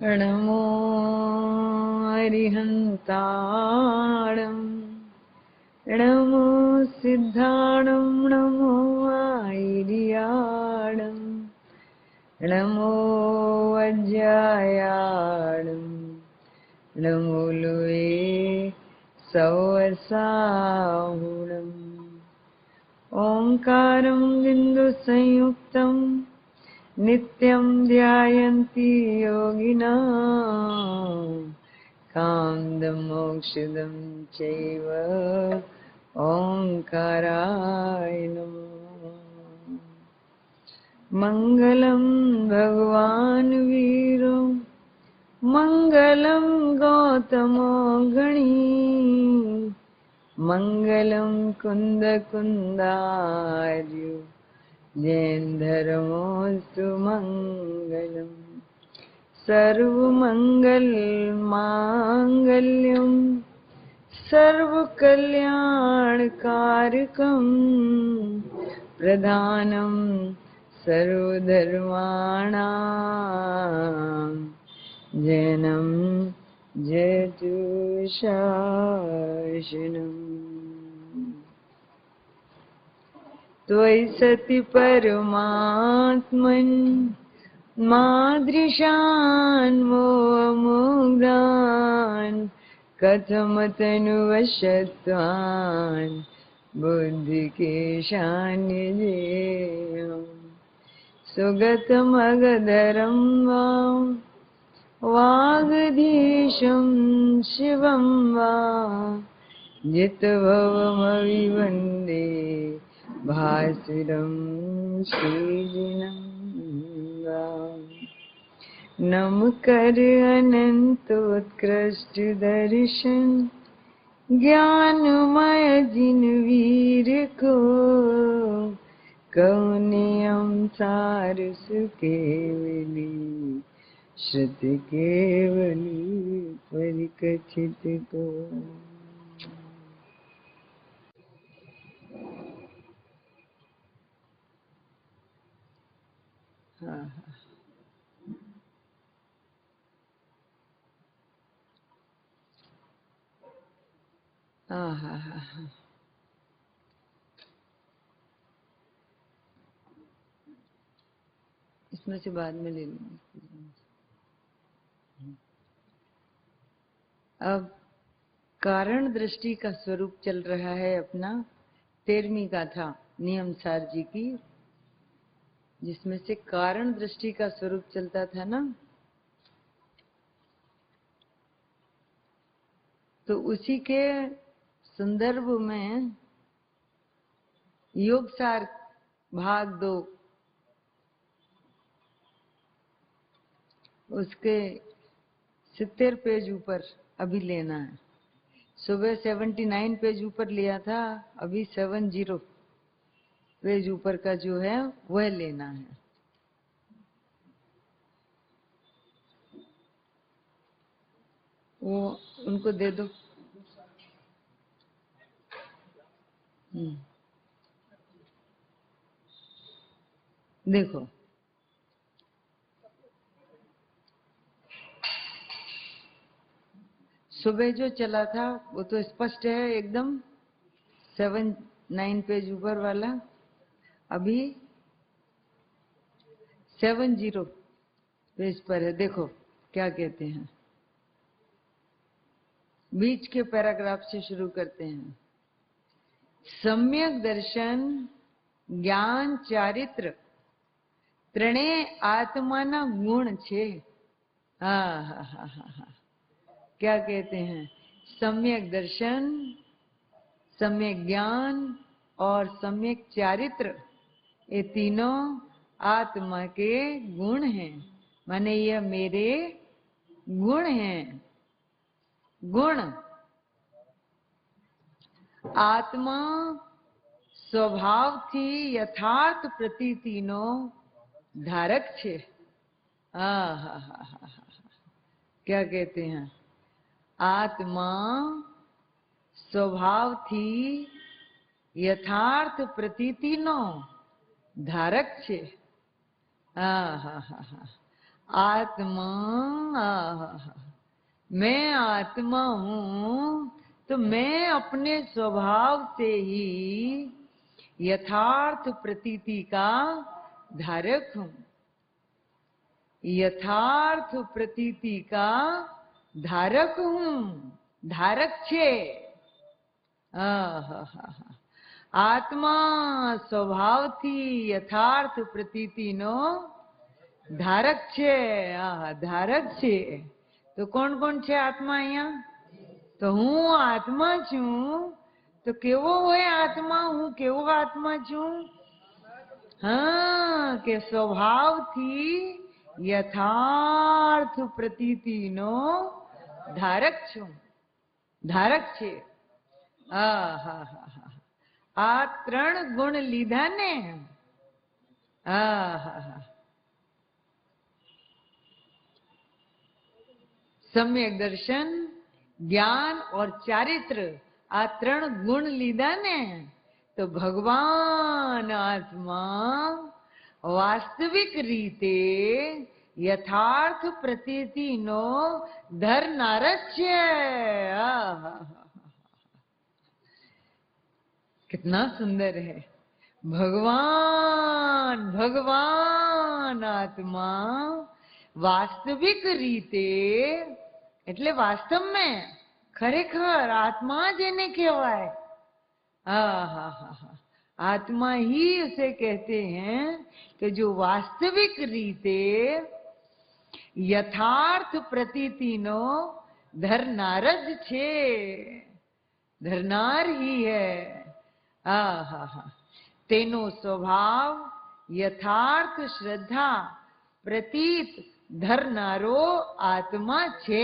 नमो अरिहन्ताणम् नमो सिद्धाणं नमो आयर्याणं नमो वज्रायाणं नमो लुवे सवसाहुणम् ओंकारं बिन्दुसंयुक्तं नित्यं ध्यायन्ति योगिनः कामदमोक्षदं चैव ओंकाराय नमः। मंगलं भगवान् वीरो मंगलं गौतमो गणी मंगलं कुन्दकुन्दार्यो जैनधर्मोऽस्तु मंगलम् सर्वमङ्गलमाङ्गल्यं सर्वकल्याणकारकं प्रधानं सर्वधर्माणां जैनं जयतु शासनम्। त्वयि सति परमात्मन् मादृशान् मोहमुग्धान् कथमतनुवशत्वान् बुद्धिकेशान्यजेयम् सुगतमगधरं वागधीशं शिवं वा जितभवमविवन्दे भासुरं श्रीजिनं नम कर अनंतोत्कृष्ट दर्शन ज्ञानमय जिन वीर को कौनियम सार सुकेवली श्रुति केवली परिकथित को। इसमें से बाद में ले लूंगी। अब कारण दृष्टि का स्वरूप चल रहा है अपना 13वीं गाथा नियमसार जी की, जिसमें से कारण दृष्टि का स्वरूप चलता था ना, तो उसी के संदर्भ में योगसार भाग 2 उसके 70 पेज ऊपर अभी लेना है। सुबह 79 पेज ऊपर लिया था, अभी 70 पेज ऊपर का जो है वह लेना है। वो उनको दे दो। देखो सुबह जो चला था वो तो स्पष्ट है एकदम, 79 पेज ऊपर वाला। अभी 70 पेज पर है। देखो क्या कहते हैं, बीच के पैराग्राफ से शुरू करते हैं। सम्यक दर्शन ज्ञान चारित्र त्रणेय आत्माना गुण छे। हा क्या कहते हैं, सम्यक दर्शन, सम्यक ज्ञान और सम्यक चारित्र, ये तीनों आत्मा के गुण हैं। माने ये मेरे गुण हैं। गुण आत्मा स्वभाव थी यथार्थ प्रतीतिनो धारक छे। क्या कहते हैं, आत्मा स्वभाव थी यथार्थ प्रतीतिनो धारक छे। आत्मा, मैं आत्मा हूं, तो मैं अपने स्वभाव से ही यथार्थ प्रतीति का धारक हूं। यथार्थ प्रतीति का धारक हूं, धारक छे। आत्मा स्वभावથી यथार्थ પ્રતીતિનો ધારક છે। ધારક છે। તો કોણ કોણ છે આત્મા અહીંયા? તો હું આત્મા છું। તો કેવો હોય આત્મા? હું કેવો આત્મા છું? હા, કે સ્વભાવથી યથાર્થ પ્રતીતિનો ધારક છું, ધારક છે। આ ત્રણ ગુણ લીધા ને। सम्यक दर्शन, ज्ञान और चारित्र, आ त्रण गुण लीधा ने तो भगवान आत्मा वास्तविक रीते यथार्थ प्रतीति नो धरनार छे। कितना सुंदर है। भगवान, भगवान आत्मा वास्तविक रीते એટલે વાસ્તવ में खरेखर आत्मा જેને કહેવાય। आत्मा ही उसे कहते हैं कि जो वास्तविक रीते यथार्थ प्रतीतिनो धरनार જ છે, धरनार ही है। तेनो स्वभाव यथार्थ श्रद्धा प्रतीत धरनारो आत्मा छे।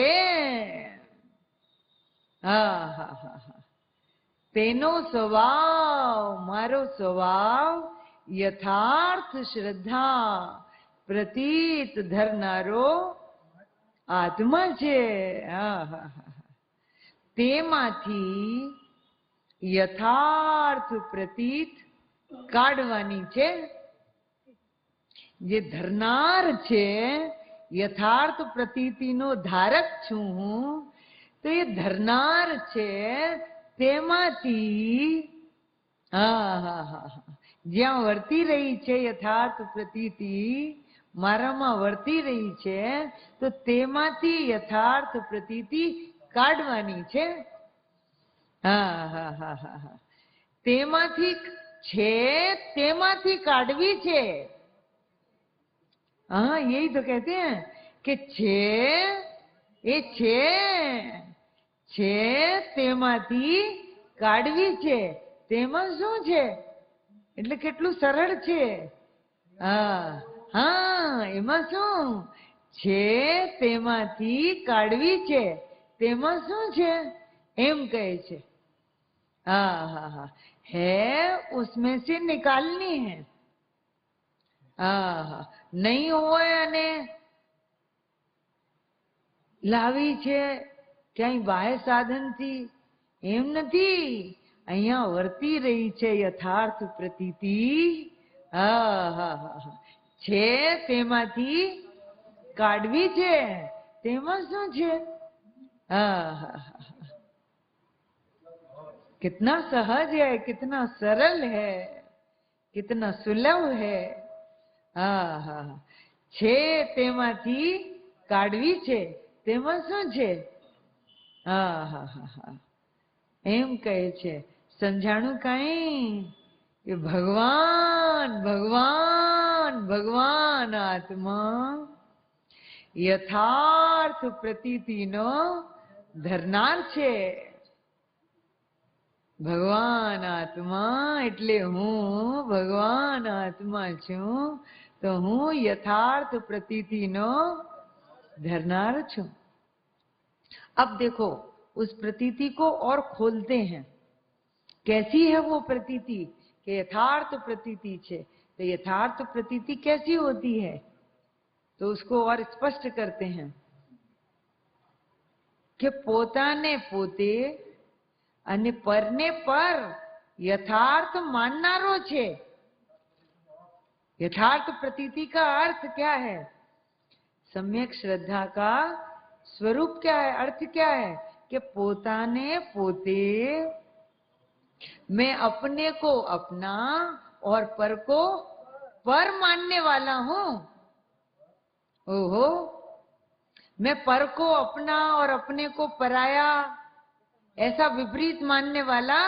तेनो स्वभाव, मारो स्वभाव यथार्थ श्रद्धा प्रतीत धरनारो आत्मा छे। तेमाथी यथार्थ प्रतीत काढवानी छे। जे धरनार छे, यथार्थ प्रतीतिनो धारक छूं हूं, तो ये धरनार छे तेमाथी ज्यां वर्ती रही छे यथार्थ प्रतीति मारामां वर्ती रही छे, तो तेमाथी यथार्थ प्रतीति काढवानी छे। तेमाथी छे, तेमाथी काढवी छे। हाँ, यही तो कहते हैं कि छे ए छे तेमाथी काढवी छे। तेमां शुं छे? એટલે કેટલું સરળ છે। હા, એમાં શું છે? તેમાંથી કાઢવી છે। તેમાં શું છે એમ કહે છે। है उसमें से निकालनी है। नहीं होय अने लावी छे क्यांय बाह्य साधनथी, एम नथी। अहींया वर्ती रही छे यथार्थ प्रतीति। छे तेमांथी काढवी छे। तेमां शुं छे? कितना सहज है, कितना सरल है, कितना सुलभ है। छे तेमांथी काढवी छे। तेमां शुं छे? एम कहे छे। समझाणु काई कि भगवान, भगवान, भगवान आत्मा यथार्थ प्रतीतिनो धरनार छे। भगवान आत्मा એટલે હું ભગવાન આત્મા છું, તો હું यथार्थ प्रतीतिनो धरनार છું। अब देखो उस प्रतीति को और खोलते हैं। कैसी है वो प्रतीति? कि यथार्थ प्रतीति छे। तो यथार्थ प्रतीति कैसी होती है? तो उसको और स्पष्ट करते हैं कि पोताने पोते અને પરને પર यथार्थ माननारो छे। यथार्थ प्रतीति का अर्थ क्या है? सम्यक श्रद्धा का स्वरूप क्या है, अर्थ क्या है कि पोताने पोते, मैं अपने को अपना और पर को पर मानने वाला हूं। ओहो, मैं पर को अपना और अपने को पराया ऐसा विपरीत मानने वाला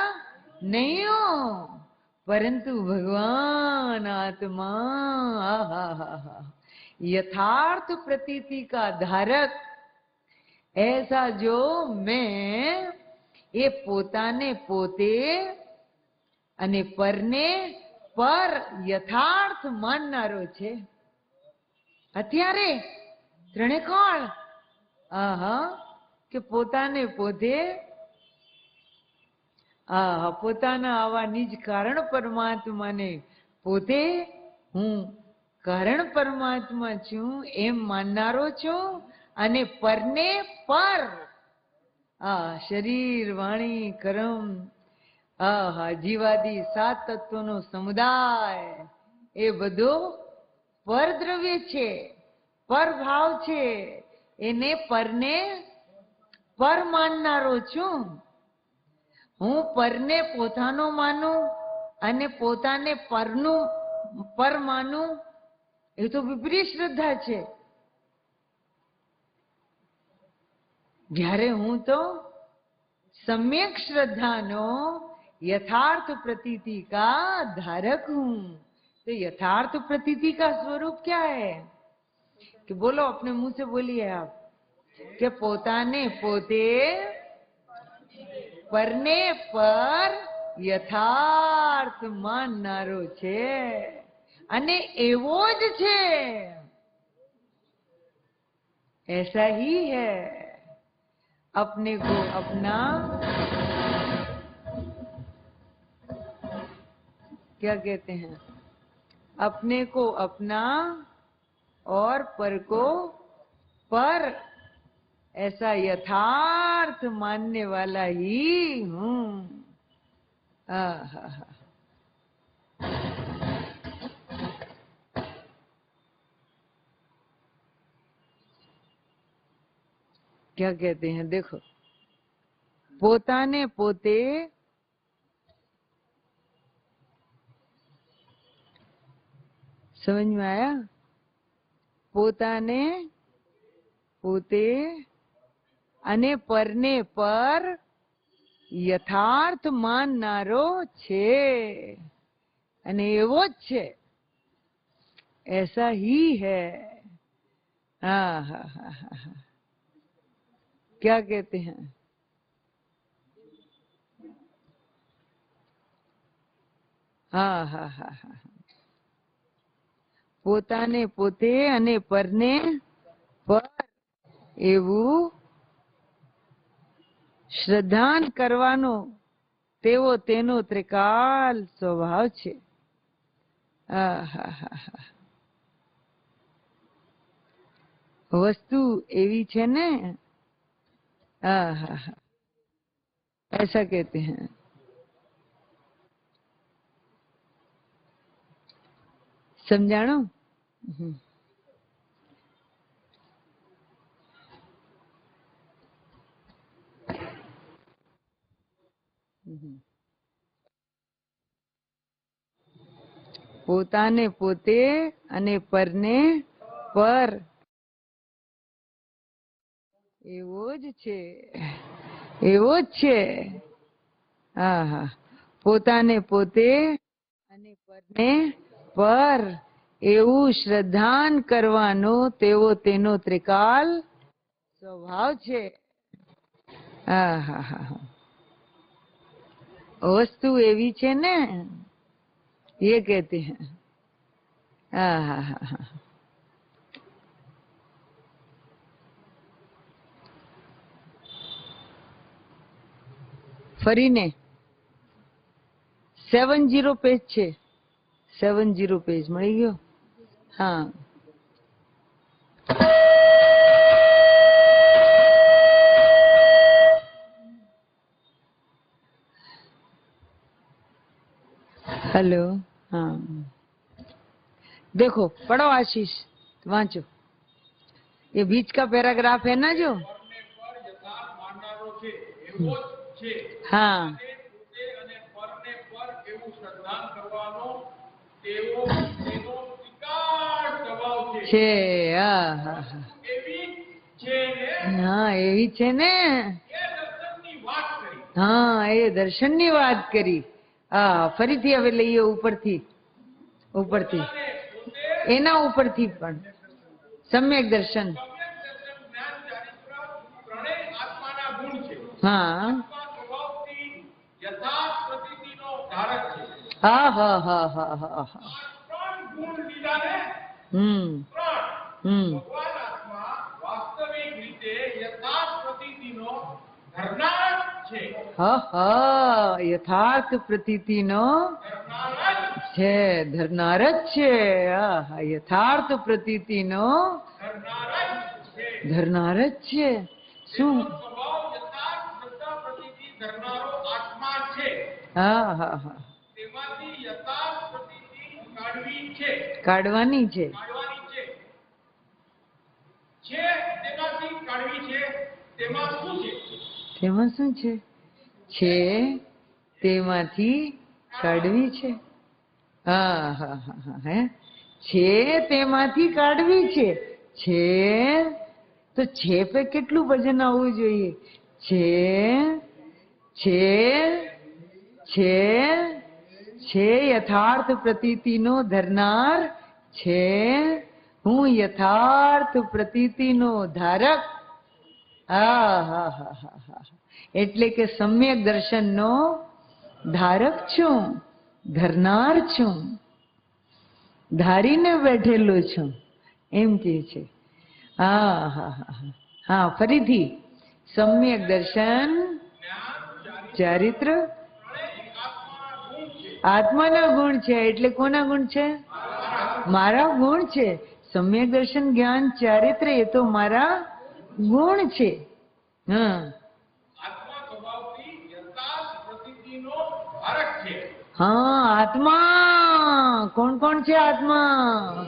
नहीं हूं, परंतु भगवान आत्मा यथार्थ प्रतीति का धारक, ऐसा जो मैं એ પોતાને પોતે અને પરને પર યથાર્થ માનનારો છે. અત્યારે ત્રણે કોણ? આહા, કે પોતાને પોતે પોતાના આવા નિજ કારણ પરમાત્માને પોતે હું કારણ પરમાત્મા છું એમ માનનારો છું, અને પરને પર, શરીર વાણી કર્મ જીવાદી 7 તત્વોનો સમુદાય એ બધો પરદ્રવ્ય છે, પરભાવ છે, એને પરને પર માનનારો છું. હું પરને પોતાનો માનું અને પોતાને પરનું પર માનું, એ તો વિપરીત શ્રદ્ધા છે. જ્યારે હું તો सम्यक श्रद्धानो यथार्थ प्रतीति का धारक हूं. तो यथार्थ प्रतीति का स्वरूप क्या है कि बोलो, अपने मुंह से बोलिए आप, कि पोताने पोते परने पर यथार्थ माननारो छे અને એવો જ છે, ऐसा ही है. अपने को अपना, क्या कहते हैं, अपने को अपना और पर को पर, ऐसा यथार्थ मानने वाला ही हूं. क्या कहते हैं, देखो, पोताने पोते समझ में आया? पोताने पोते અને પરને પર યથાર્થ માનનારો છે અને એવો જ છે, ऐसा ही है. क्या कहते हैं, પોતાને પોતે અને પરને પર એવું શ્રદ્ધાન કરવાનો તેવો તેનો ત્રિકાલ સ્વભાવ છે. વસ્તુ એવી છે ને, ऐसा कहते हैं. समझाणो? પોતાને પોતે અને પરને પર એવો જ છે, એવો જ છે. પોતાને પોતે અને પરને પર એવું શ્રદ્ધાન કરવાનો તેવો તેનો ત્રિકાલ સ્વભાવ છે. વસ્તુ એવી છે ને, ये कहते हैं. ફરીને 70 પેજ છે, 70 પેજ મળી ગયો. હા, हेलो. हाँ, देखो, पढ़ो आशीष, वांचो. ये बीच का पैराग्राफ है ना जो हाँ છે હા એવી છે ને હા એ દર્શનની વાત કરી હા ફરીથી હવે લઈએ ઉપરથી એના ઉપરથી પણ સમ્યક દર્શન હા હા હા હા હા હા હા યથાર્થ પ્રતીતિનો છે ધરનાર જ છે યથાર્થ પ્રતીતિનો ધરનાર જ છે શું હા હા હા કાઢવાની છે તેમાં શું છે તેમાંથી કાઢવી છે હા હા હા હા હે છે તેમાંથી કાઢવી છે તો છે પે કેટલું વજન આવવું જોઈએ છે યથાર્થ પ્રતીતિનો ધરનાર છે હું યથાર્થ પ્રતીતિનો ધારક હા હા હા હા હા એટલે કે સમ્યક દર્શનનો ધારક છું ધરનાર છું ધારીને બેઠેલો છું એમ કે છે હા હા હા હા ફરીથી સમ્યક દર્શન ચારિત્ર આત્માના ગુણ છે એટલે કોના ગુણ છે મારા ગુણ છે સમ્યક દર્શન જ્ઞાન ચારિત્ર એ તો મારા ગુણ છે હા હા આત્મા કોણ કોણ છે આત્મા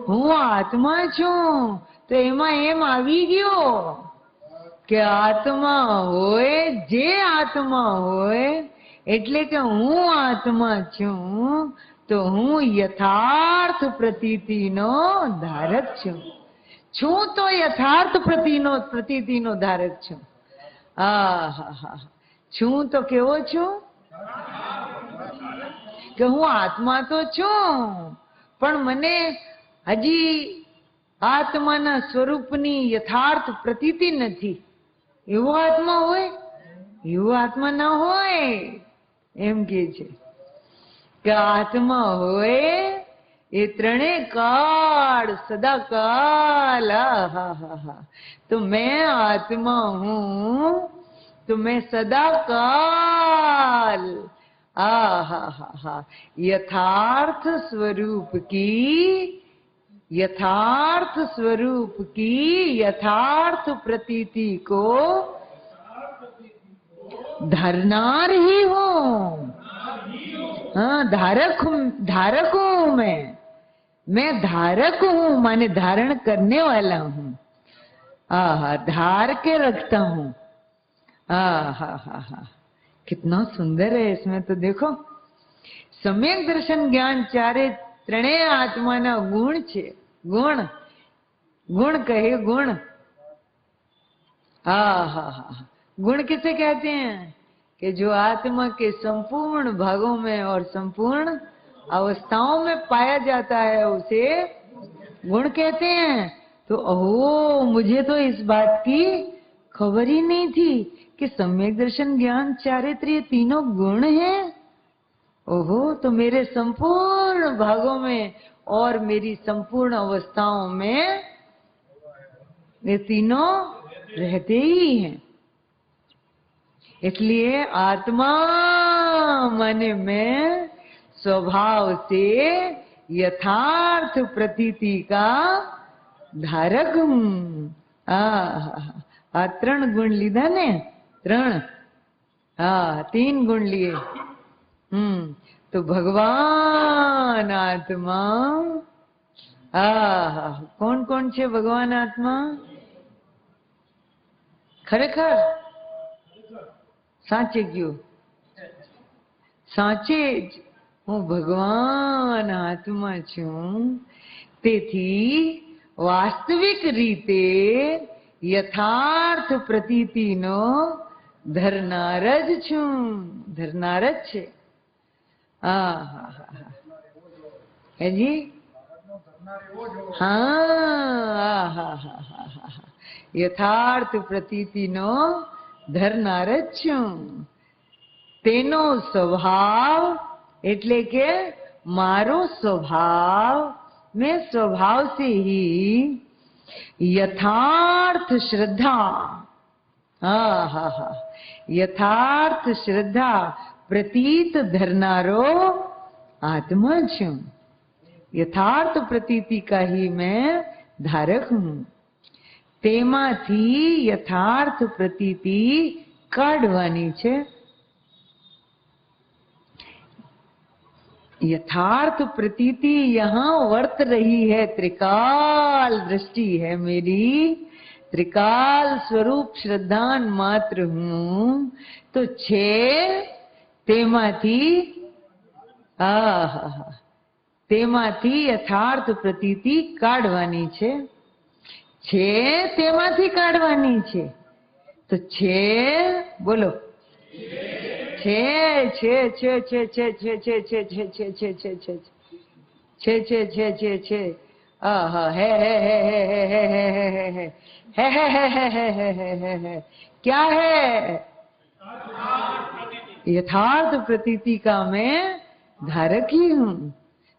હું આત્મા છું તો એમાં એમ આવી ગયો કે આત્મા હોય જે આત્મા હોય એટલે કે હું આત્મા છું તો હું યથાર્થ પ્રતીતિનો ધારક છું તો યથાર્થ પ્રતીતિનો ધારક છું હા હા હા છું તો કેવો છું કે હું આત્મા તો છું પણ મને હજી આત્માના સ્વરૂપની યથાર્થ પ્રતીતિ નથી એવો આત્મા હોય એવો આત્મા ના હોય એમ કે છે કે આત્મા હોય એ ત્રણેય કાળ સદાકાલ તો મેં આત્મા હું तो मैं सदा काल यथार्थ स्वरूप की यथार्थ प्रतीति को धरनार ही हूँ हाँ धारक हूँ मैं धारक हूँ माने धारण करने वाला हूँ धार के रखता हूँ कितना सुंदर है इसमें तो देखो सम्यक दर्शन ज्ञान चारे त्रणेय आत्मा ना गुण छे गुण गुण कहे गुण गुण किसे कहते हैं कि जो आत्मा के संपूर्ण भागों में और संपूर्ण अवस्थाओं में पाया जाता है उसे गुण कहते हैं तो ओहो मुझे तो इस बात की खबर ही नहीं थी कि सम्यक दर्शन ज्ञान चारित्र ये तीनों गुण हैं ओहो तो मेरे संपूर्ण भागों में और मेरी संपूर्ण अवस्थाओं में ये तीनों रहते ही हैं इसलिए आत्मा माने मैं स्वभाव से यथार्थ प्रतीति का धारक हूँ आ 3 गुण लीधा ने 3 3 गुण लिए तो भगवान आत्मा હા, કોણ કોણ છે ભગવાન આત્મા? ખરેખર સાચે ગયું, સાચે જ હું ભગવાન આત્મા છું. તેથી વાસ્તવિક રીતે યથાર્થ પ્રતીતિનો ધરનાર જ છું, ધરનાર જ છે. હા, હેજી, હા, યથાર્થ પ્રતીતિનો ધરનાર જ છું. તેનો સ્વભાવ એટલે કે મારો સ્વભાવ, मैं स्वभाव से ही यथार्थ श्रद्धा, यथार्थ श्रद्धा प्रतीत धरनारो आत्मा છું. यथार्थ प्रतीति का ही मैं धारक हूं. તેમાંથી યથાર્થ પ્રતીતિ કાઢવાની છે. यथार्थ प्रतीति यहाँ वर्त रही है, त्रिकाल दृष्टि है मेरी, त्रिकाल स्वरूप श्रद्धान मात्र हूं. तो छे તેમાંથી યથાર્થ પ્રતીતિ કાઢવાની છે. છે તેમાંથી કાઢવાની છે. તો છે, બોલો, છે છે છે છે છે છે છે છે છે છે છે છે છે છે છે છે છે આહા હે હે હે હે હે હે હે હે હે. क्या है? यथार्थ प्रतीति का मैं धारक ही हूँ.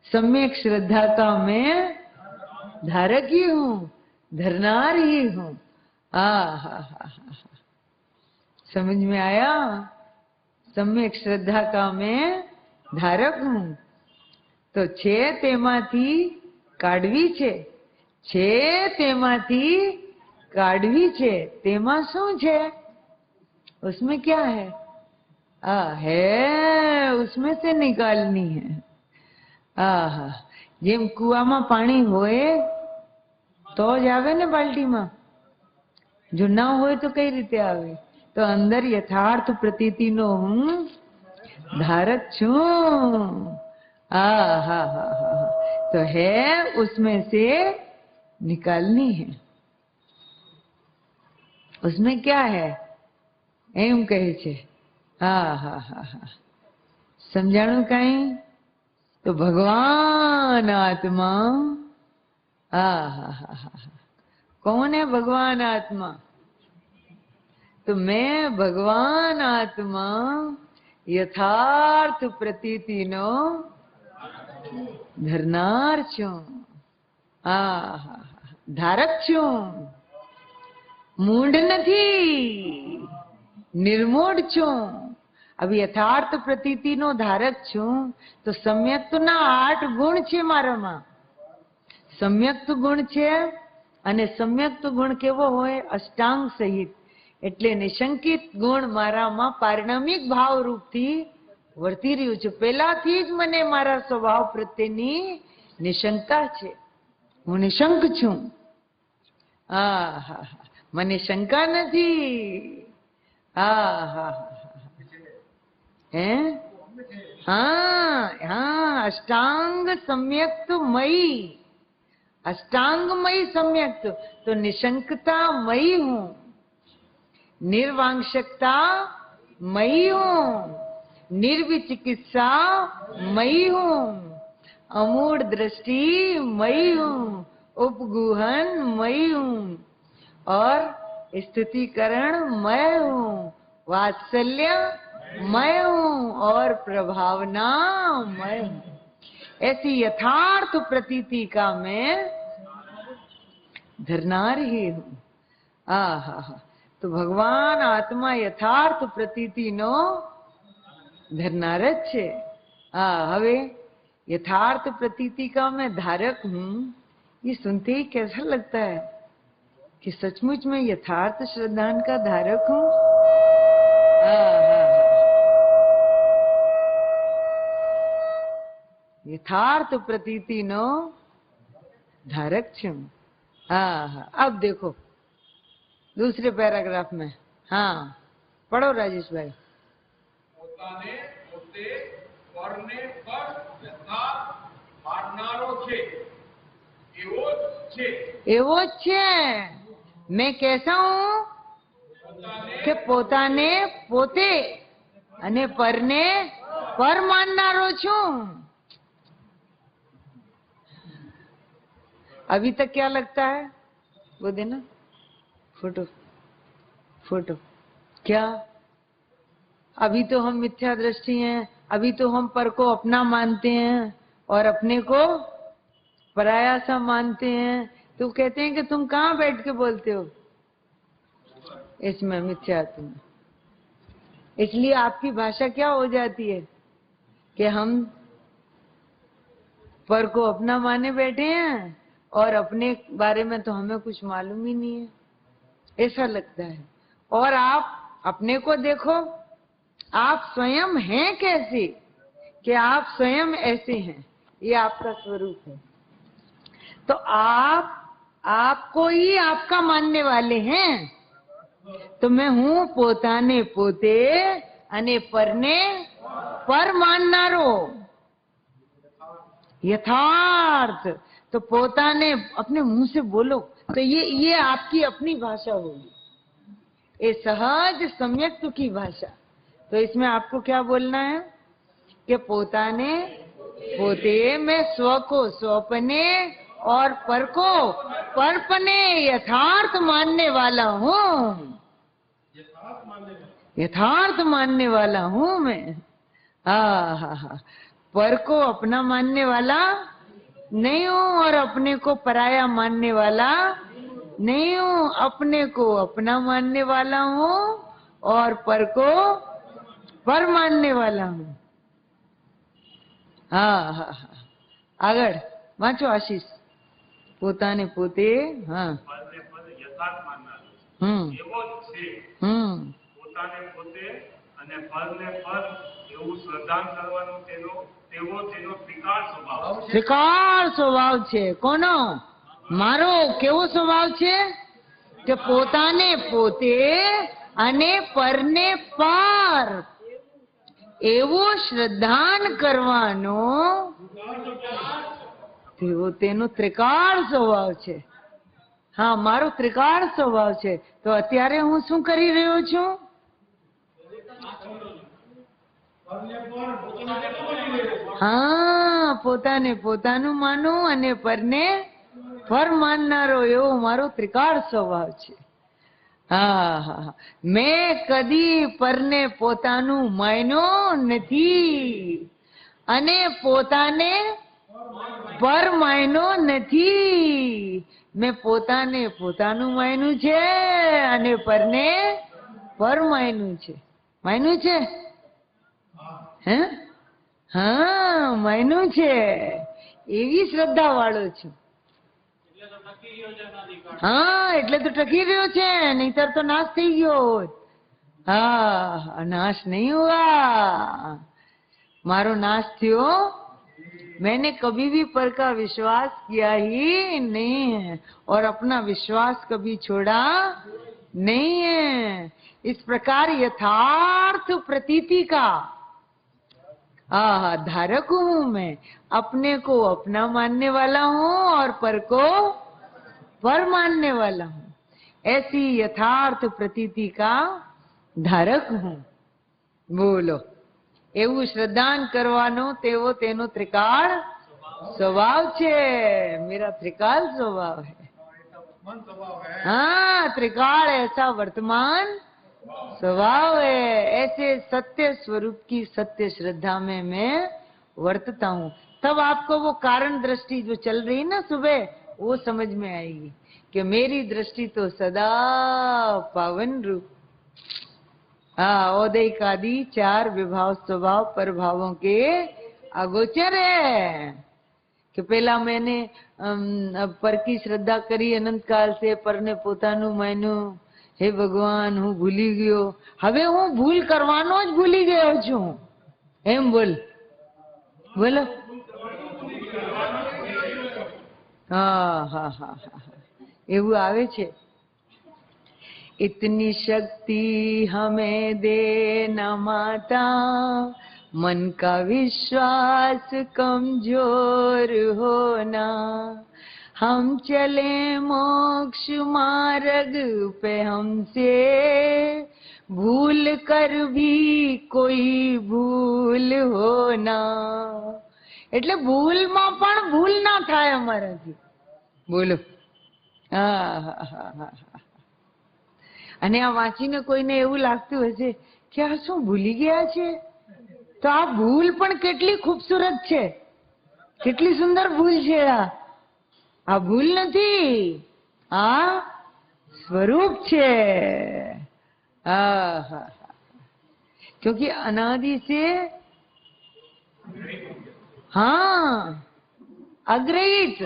सम्यक श्रद्धा का मैं धारक ही हूँ, धरनार ही हूँ. समझ में आया? सम्यक श्रद्धा का मैं धारक हूँ. तो छे तेमाथी काढवी छे, छे तेमाथी काढवी छे. तेमा શું છે? उसमें क्या है? है, उसमें से निकालनी है. જેમ કુવામાં પાણી હોય તો જ આવે ને બાલટીમાં, જો ના હોય તો કઈ રીતે આવે? તો અંદર યથાર્થ પ્રતીતિનો હું धारक છું. तो है, उसमें से निकालनी है. उसमें क्या है? એમ કહે છે. સમજાણું કઈ? તો ભગવાન આત્મા, कौन है भगवान आत्मा? तो मैं भगवान आत्मा यथार्थ प्रतीति नो धरनार છું, ધારક છું. મૂઢ નથી, निर्मूढ़ છું. अब यथार्थ प्रतीति नो धारक છું. તો सम्यक्त ના 8 ગુણ છે મારામાં. सम्यक्त ગુણ છે, અને सम्यक्त ગુણ કેવો હોય? અષ્ટાંગ સહિત. એટલે નિશંકિત ગુણ મારામાં પારિણામિક ભાવ રૂપથી વર્તી રહ્યું છે. પહેલાથી જ મને મારા સ્વભાવ પ્રત્યેની નિશંકતા છે. હું નિશંક છું. મને શંકા નથી. હે, अष्टांग सम्यक्त मई, अष्टांगमयी सम्यक्त. तो निशंकता मई हूं, निर्वांशकता मई हूं, निर्विचिकित्सा मई हूं, अमूढ़ दृष्टि मई हूं, उपगुहन मई हूं, और स्थितिकरण मैं हूं, वात्सल्य मैं हूं, और प्रभावना मैं हूं. ऐसी यथार्थ प्रतीति का मैं धरनार ही हूं. तो भगवान आत्मा यथार्थ प्रतीति नो धरनार જ છે. હવે यथार्थ प्रतीति का मैं धारक हूं, ये सुनते ही कैसा लगता है कि सचमुच में यथार्थ श्रद्धान का धारक हूं. यथार्थ प्रतीति नो धारक छू। हाँ हाँ, अब देखो दूसरे पैराग्राफ में। हाँ पढ़ो राजेश भाई। પોતાને પોતે પરને પર યથાર્થ માનનારો છે એવો જ છે। એવો જ છે। मैं कैसा हूँ કે પોતાને પોતે અને પરને પર માનનારો છું। अभी तक क्या लगता है वो देना फोटो फोटो। क्या अभी तो हम मिथ्या दृष्टि हैं, अभी तो हम पर को अपना मानते हैं और अपने को पराया सा मानते हैं। तो कहते हैं कि तुम कहाँ बैठ के बोलते हो इसमें मिथ्यात्व में। इसलिए आपकी भाषा क्या हो जाती है कि हम पर को अपना माने बैठे हैं और अपने बारे में तो हमें कुछ मालूम ही नहीं है, ऐसा लगता है। और आप अपने को देखो, आप स्वयं हैं कैसे कि आप स्वयं ऐसे हैं, ये आपका स्वरूप है। तो आपको ही आपका मानने वाले हैं। तो मैं हूँ पोताने पोते अने परने पर माननारो यथार्थ। तो पोताने अपने मुंह से बोलो तो ये आपकी अपनी भाषा होगी, ये सहज सम्यक्त की भाषा। तो इसमें आपको क्या बोलना है कि पोताने पोते में स्व को स्वपने और पर को परपने यथार्थ मानने वाला हूँ, यथार्थ मानने वाला हूँ मैं। हाँ, पर को अपना मानने वाला नहीं हूँ और अपने को पराया मानने वाला नहीं हूँ। अपने को अपना मानने वाला हूँ और पर को पर मानने वाला हूँ। हाँ हाँ हाँ, આગળ વાંચો આશીષ। પોતાને પોતે હા યથાર્થ માનનારો એવો જ છે। પોતાને પોતે અને પરને પર એવું શ્રદ્ધાન કરવાનું તેનો ત્રિકાળ સ્વભાવ છે। ત્રિકાળ સ્વભાવ છે કોનો? મારો। કેવો સ્વભાવ છે કે પોતાને પોતે અને પરને પર એવો શ્રદ્ધાન કરવાનો તેનો ત્રિકાળ સ્વભાવ છે। હા, મારો ત્રિકાળ સ્વભાવ છે। તો અત્યારે હું શું કરી રહ્યો છું? હા, પોતાને પોતાનું માનું અને પરને પર માનનારો એવો મારો ત્રિકાળ સ્વભાવ છે। હા હા, મેં કદી પરને પોતાનું માન્યો નથી અને પોતાને પર માન્યો નથી। મેં પોતાને પોતાનું માન્યું છે અને પરને પર માન્યું છે। માન્યું છે હે? હા, માન્યું છે। એવી શ્રદ્ધા વાળો છું। હા, એટલે તો ટકી રહ્યો છે, નહીતર તો નાશ થઈ ગયો હોત। हाँ, नाश नहीं हुआ। मारो नाश थियो, मैंने कभी भी पर का विश्वास किया ही नहीं है और अपना विश्वास कभी छोड़ा नहीं है। इस प्रकार यथार्थ प्रतीति का धारक हूँ मैं। अपने को अपना मानने वाला हूँ और पर को पर मानने वाला हूँ। ऐसी यथार्थ प्रतीति का धारक हूँ। बोलो, એવું શ્રદ્ધાન કરવાનો તેવો તેનો ત્રિકાળ स्वभाव છે। मेरा त्रिकाल स्वभाव है। हाँ, त्रिकाल ऐसा वर्तमान स्वभाव है। ऐसे सत्य स्वरूप की सत्य श्रद्धा में मैं वर्तता हूँ। तब आपको वो कारण दृष्टि जो चल रही ना सुबह, वो समझ में आएगी कि मेरी दृष्टि तो सदा पावन रूप। हाँ, औदैक आदि चार विभाव स्वभाव पर भावों के अगोचर है। कि पहला मैंने पर की श्रद्धा करी अनंत काल से, पर ने पोतानु मान्यु। हे भगवान, हूँ भूली गयो, हवे हूँ भूल करवानो ज भूली गयो छू। एम बोल, बोलो। હા હા હા હા, એવું આવે છે. इतनी शक्ति हमें दे न माता, मन का विश्वास कमजोर होना, हम चले मोक्ष मार्ग पे हमसे भूल कर भी कोई भूल होना. એટલે ભૂલમાં પણ ભૂલ ના થાય અમારાથી. બોલો. હા હા હા હા. અને આ વાંચીને કોઈને એવું લાગતું હશે કે આ શું ભૂલી ગયા છે, તો આ ભૂલ પણ કેટલી ખૂબસૂરત છે, કેટલી સુંદર ભૂલ છે. આ ભૂલ નથી, આ સ્વરૂપ છે. હા હા, क्योंकि अनादि से हाँ अग्रहित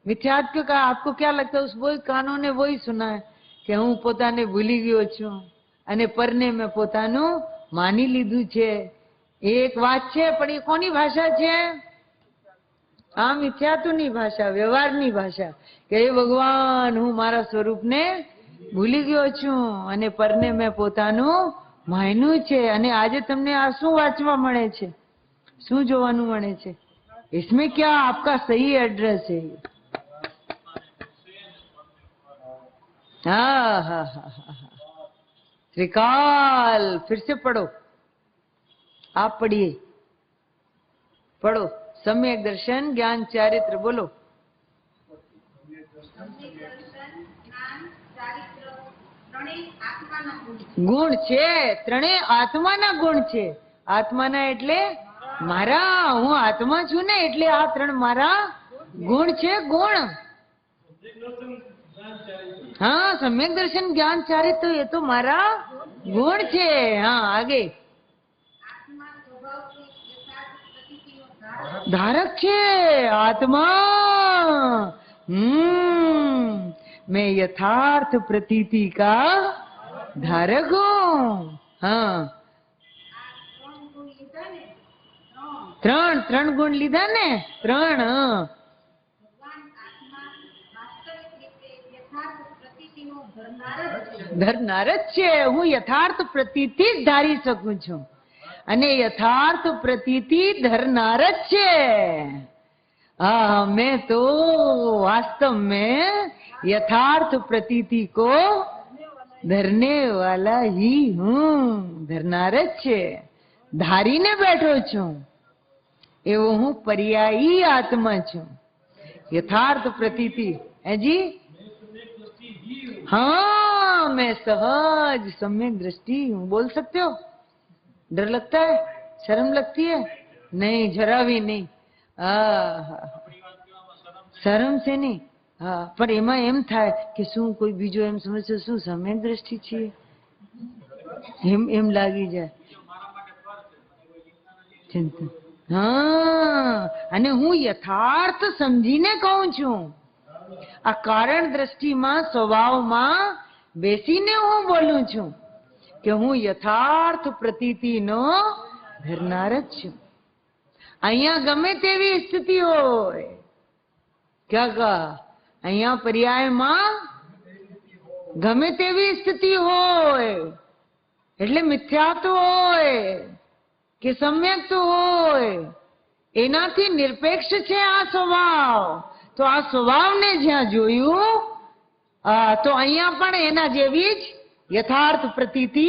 मिथ्यात्व का. आपको क्या लगता है? उस वो कानों ने वही सुना है કે હું પોતાને ભૂલી ગયો છું અને પરને મેં પોતાનું માની લીધું છે. એ એક વાત છે, પણ એ કોની ભાષા છે? આ મિથ્યાત્વની ભાષા, વ્યવહારની ભાષા કે હે ભગવાન, હું મારા સ્વરૂપને ભૂલી ગયો છું અને પરને મેં પોતાનું માન્યું છે. અને આજે તમને આ શું વાંચવા મળે છે, શું જોવાનું મળે છે? इसमें क्या आपका सही एड्रेस है? हाँ हाँ हाँ हाँ, त्रिकाल. फिर से पढ़ो, आप पढ़िए, पढ़ो. सम्यक दर्शन ज्ञान चारित्र. बोलो. ગુણ છે, ત્રણેય આત્માના ગુણ છે. આત્માના એટલે મારા, હું આત્મા છું ને, એટલે આ ત્રણ મારા ગુણ છે. ગુણ. हाँ सम्यक दर्शन ज्ञान चारित्र, ये तो मारा गुण छे. हाँ आगे. धारक छे आत्मा. मैं यथार्थ प्रतीति का धारक हूँ. हाँ ત્રણ ગુણ લીધા ને, ત્રણ. ધરનાર જ છે. હું યથાર્થ પ્રતીતિ જ ધારી શકું છું અને યથાર્થ પ્રતીતિ ધરનાર જ છે. હા, मैं तो वास्तव में यथार्थ प्रतीति को धरने वाला ही हूँ. धरनार જ છે, ધારીને બેઠો છું. એવો હું પર્યાયી આત્મા છું. यथार्थ प्रतीति है जी. हाँ मैं सहज सम्यक दृष्टि हूँ. बोल सकते हो? डर लगता है? शर्म लगती है? नहीं, जरा भी नहीं. શરમ છે નહીં. હા, પણ એમાં એમ થાય કે શું કોઈ બીજો એમ સમજશે શું સમ્યક દ્રષ્ટિ છે, એમ લાગી જાય. ચિંતા. હા, અને હું યથાર્થ સમજીને કહું છું. આ કારણ દ્રષ્ટિમાં, સ્વભાવમાં બેસીને હું બોલું છું કે હું યથાર્થ પ્રતીતિનો ધરનાર જ છું. અહીંયા ગમે તેવી સ્થિતિ હોય, ક્યાં કા અહીંયા પર્યાયમાં ગમે તેવી સ્થિતિ હોય, એટલે મિથ્યાત્વ હોય કે સમ્યક્ત હોય, એનાથી નિરપેક્ષ છે આ સ્વભાવ. તો આ સ્વભાવને જ્યાં જોયું તો અહીંયા પણ એના જેવી જ યથાર્થ પ્રતીતિ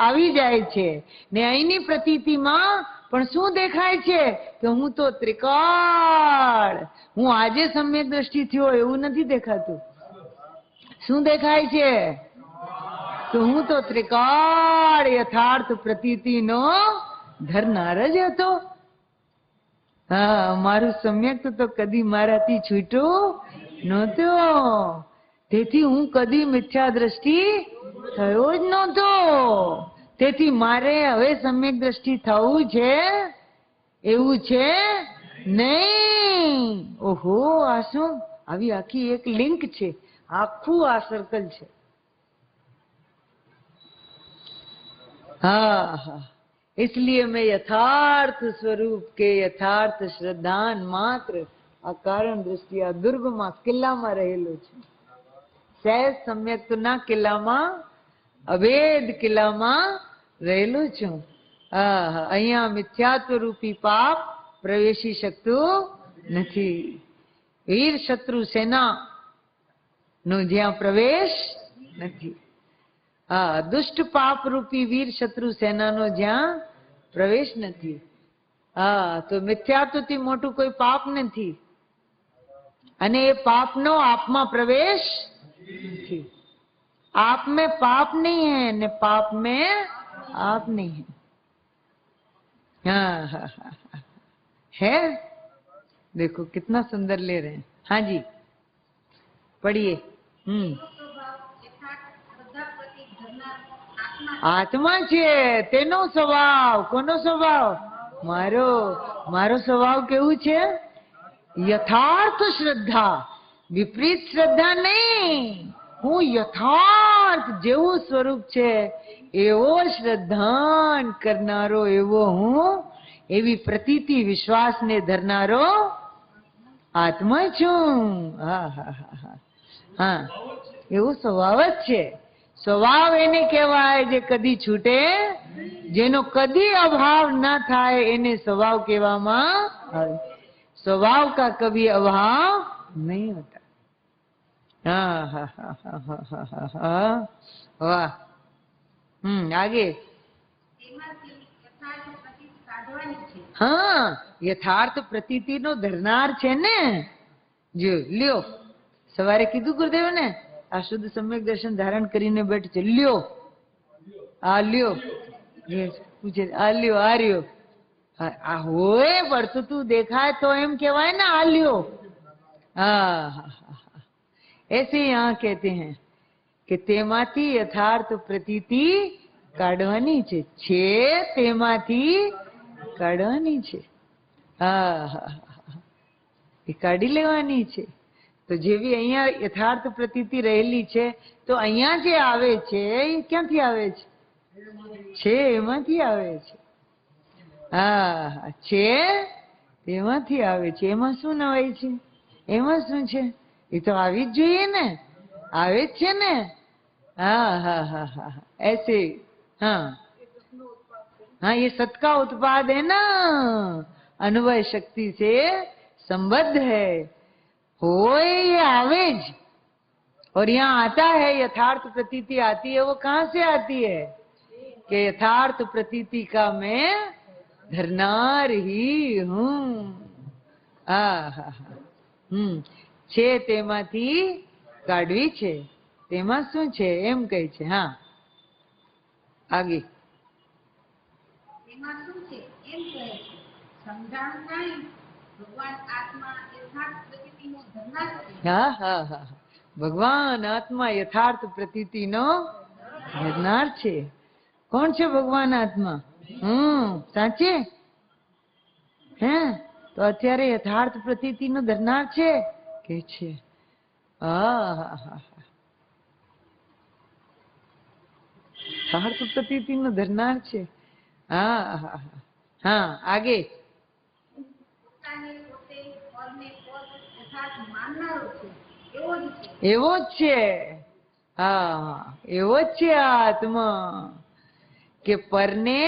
આવી જાય છે. ને અહીંની પ્રતીતિમાં પણ શું દેખાય છે કે હું તો ત્રિકાળ. હું આજે સમ્યક દ્રષ્ટિ થયો એવું નથી દેખાતું. શું દેખાય છે? તો હું તો ત્રિકાળ યથાર્થ પ્રતીતિનો ધરનાર જ હતો. હા, મારું સમ્યક તો કદી મારાથી છૂટ્યું નહોતો. તેથી હું કદી મિથ્યા દ્રષ્ટિ થયો જ નહોતો. તેથી મારે હવે સમ્યક દ્રષ્ટિ થવું છે એવું છે નહીં. ઓહો, આ શું આવી આખી એક લિંક છે, આખું આ સર્કલ છે. हाँ हाँ, इसलिए मैं यथार्थ स्वरूप के यथार्थ श्रद्धान मात्र આ કારણ દ્રષ્ટિ આ દુર્ગમાં કિલ્લામાં રહેલું છે. સહેજ સમ્યક્તના કિલ્લામાં, અભેદ કિલ્લામાં રહેલું છું. અહીંયા મિથ્યાત્વ રૂપી પાપ પ્રવેશી શકતું નથી. વીર શત્રુ સેના નો જ્યાં પ્રવેશ નથી. દુષ્ટ પાપ રૂપી વીર શત્રુ સેનાનો જ્યાં પ્રવેશ નથી. તો મિથ્યાત્વથી મોટું કોઈ પાપ નથી, અને એ પાપનો આપમાં પ્રવેશ નથી. आप में पाप नहीं है ने पाप में आप नहीं है. हाँ है. देखो कितना सुंदर ले रहे हैं. हाँ जी पढ़िए. આત્મા છે તેનો સ્વભાવ. કોનો સ્વભાવ? મારો સ્વભાવ કેવું છે? યથાર્થ શ્રદ્ધા, વિપરીત શ્રદ્ધા નહીં. હું યથાર્થ જેવું સ્વરૂપ છે એવો શ્રદ્ધાન કરનારો, એવો હું, એવી પ્રતીતિ વિશ્વાસને ધરનારો આત્મા છું. હા એવો સ્વભાવ જ છે. સ્વભાવ એને કહેવાય જે કદી છૂટે, જેનો કદી અભાવ ના થાય એને સ્વભાવ કહેવામાં આવે. स्वभाव का कभी अभाव नहीं होता. वाह. आगे. हाँ यथार्थ प्रतीति नो धरनार છે ને. જો લ્યો સવારે કીધું ગુરુદેવ ને, આ શુદ્ધ સમ્યક દર્શન ધારણ કરીને બેઠ છે. લ્યો આ લ્યો પૂછે આ લ્યો આ રહ્યો. होए बढ़તું તું देखाए तो एम कहवाए ना आलियो. ऐसे यहाँ कहते हैं कि तेमाथी यथार्थ प्रतीति काढવાની છે તેમાંથી કાઢવાની છે. એ કાઢી લેવાની છે. તો જેવી અહીંયા યથાર્થ પ્રતીતિ રહેલી છે, તો અહીંયા જે આવે છે એ ક્યાંથી આવે છે? એમાંથી આવે છે. છે તેમાંથી આવે છે. એમાં શું નવાય છે? એમાં શું છે? એ તો આવી જ જોઈએ ને, આવે જ છે ને. ऐसे. हाँ ये सत का उत्पाद है ना, अनुभव शक्ति से संबद्ध है. हो ये आवेज. और यहाँ आता है यथार्थ प्रतीति आती है. वो कहाँ से आती है? कि यथार्थ प्रतीति का मैं धरनार ही हूँ. છે તેમાંથી કાઢવી છે. તેમાં શું છે એમ કહે છે. હા આગે. ભગવાન આત્મા યથાર્થ પ્રતીતિ નો ધરનાર છે. કોણ છે ભગવાન આત્મા? સાચે હે? તો અત્યારે યથાર્થ પ્રતીતિ નો ધરનાર છે કે છે. યથાર્થ પ્રતીતિ નો ધરનાર છે. હા આગે. એવો જ છે. એવો જ છે આત્મા કે પરને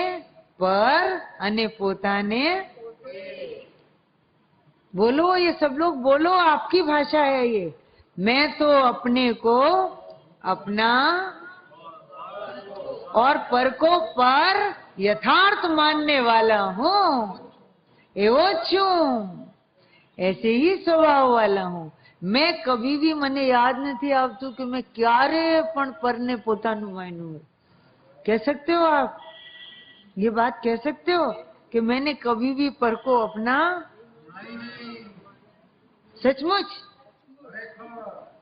पर અને પોતાને. बोलो ये सब लोग बोलो, आपकी भाषा है ये. मैं तो अपने को अपना और पर को पर यथार्थ मानने वाला हूँ. एवो छूं. ऐसे ही स्वभाव वाला हूँ. मैं कभी भी મને યાદ નથી આવતું કે मैं ક્યારે પણ પરને પોતાનું માન્યું. कह सकते हो आप? ये बात कह सकते हो कि मैंने कभी भी पर को अपना? सचमुच?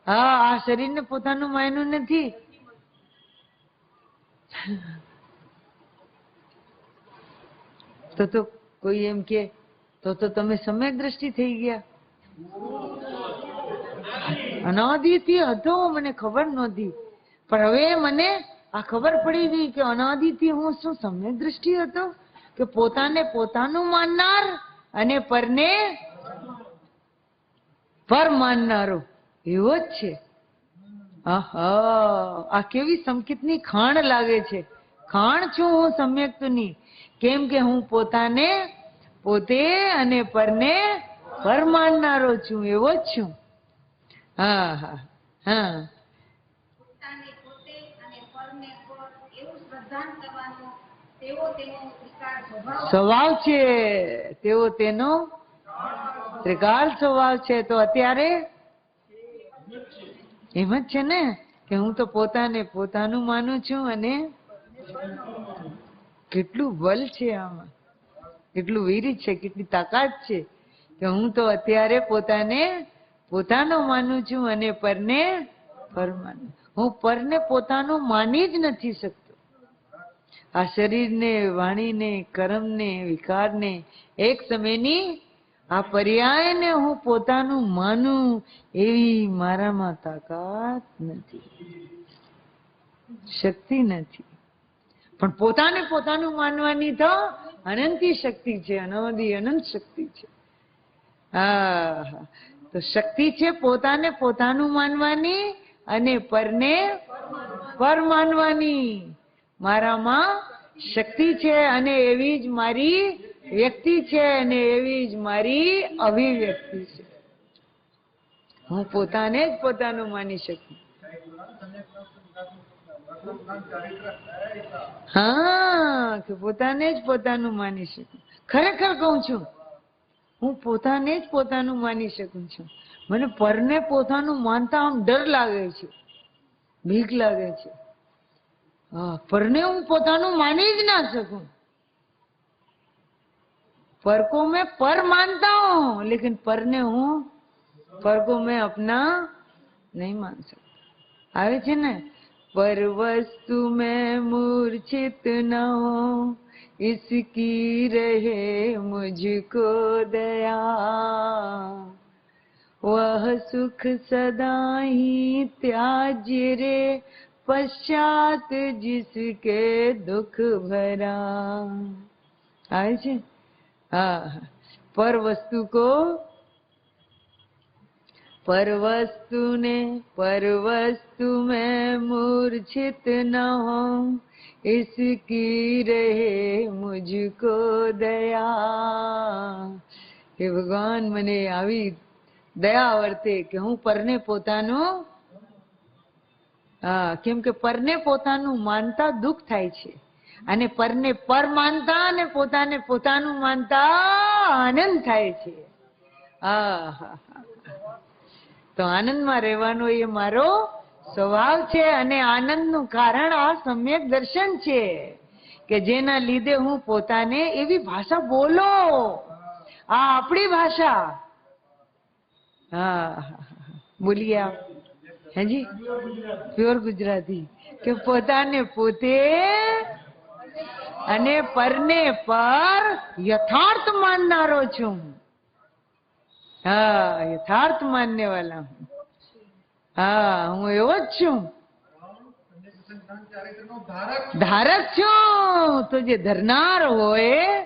हाँ आ शरीर ने પોતાનું માન્યું નથી. તો કોઈ એમ કે તો તમે સમ્યક દ્રષ્ટિ થઈ ગયા. અનાદિથી હતો, મને ખબર નહોતી, પણ હવે મને આ ખબર પડી ગઈ કે અનાદિથી હું શું સમ્યક દ્રષ્ટિ હતો, કે પોતાને પોતાનું માનનાર અને પરને. પર માનનારો એવો જ છે. આહા, આ કેવી સંકેતની ખાણ લાગે છે. ખાણ છું હું સમ્યક્તની, કેમ કે હું પોતાને પોતે અને પરને પર માનનારો છું, એવો જ છું. હા હા હા. સ્વભાવ છે તેવો તેનો ત્રિકાળ સ્વભાવ છે. તો અત્યારે એમ જ છે ને કે હું તો પોતાને પોતાનું માનું છું. અને કેટલું બળ છે આમાં, કેટલું વીર છે, કેટલી તાકાત છે કે હું તો અત્યારે પોતાને પોતાનો માનું છું અને પરને પર માનું. હું પરને પોતાનું માની જ નથી શકતો. આ શરીરને, વાણીને, કર્મને, વિકારને એક સમયની આ પર્યાયને હું પોતાનું માનું એવી મારામાં તાકાત નથી, શક્તિ નથી. પણ પોતાને પોતાનું માનવાની તો અનંતી શક્તિ છે, અનવધિ અનંત શક્તિ છે. હા, તો શક્તિ છે પોતાને પોતાનું માનવાની અને પરને પર માનવાની. મારામાં શક્તિ છે અને એવી જ મારી વ્યક્તિ છે અને એવી જ મારી અભિવ્યક્તિ છે. હું પોતાને જ પોતાનું માની શકું. હા, કે પોતાને જ પોતાનું માની શકું. ખરેખર કહું છું, હું પોતાને જ પોતાનું માની શકું છું. મને પરને પોતાનું માનતા આમ ડર લાગે છે, બીક લાગે છે. હા, પરને હું પોતાનું માની જ ના सकूं. पर को मैं पर मानता हूं, लेकिन पर ने हूं पर को मैं अपना नहीं मान सकता. આવે છે ને, पर वस्तु में मूर्छित न हो, इसकी रहे मुझको दया, वह सुख सदा ही त्याज्य रे, पश्चात जिसके दुख भरा. આવે છે. હા, પર વસ્તુ કો पर वस्तु में मूर्छित न हो, इसकी रहे मुझको दया. હે ભગવાન, મને આવી દયા વર્તે કે હું પરને પોતાનું, હા, કેમ કે પરને પોતાનું માનતા દુઃખ થાય છે અને પરને પર માનતા અને પોતાને પોતાનું માનતા આનંદ થાય છે. હા, તો આનંદમાં રહેવાનો એ મારો સ્વભાવ છે. અને આનંદનું કારણ આ સમ્યક દર્શન છે કે જેના લીધે હું પોતાને એવી ભાષા બોલો, આ આપણી ભાષા. હા, બોલીએ આપ. હાજી, પ્યોર ગુજરાતી. કે પોતાને પોતે અને પરને પર યથાર્થ માનનારો છું. હા, યથાર્થ માનને વાલા હું. હા, હું એવો જ છું, ધારક છું. તો જે ધરનાર હોય,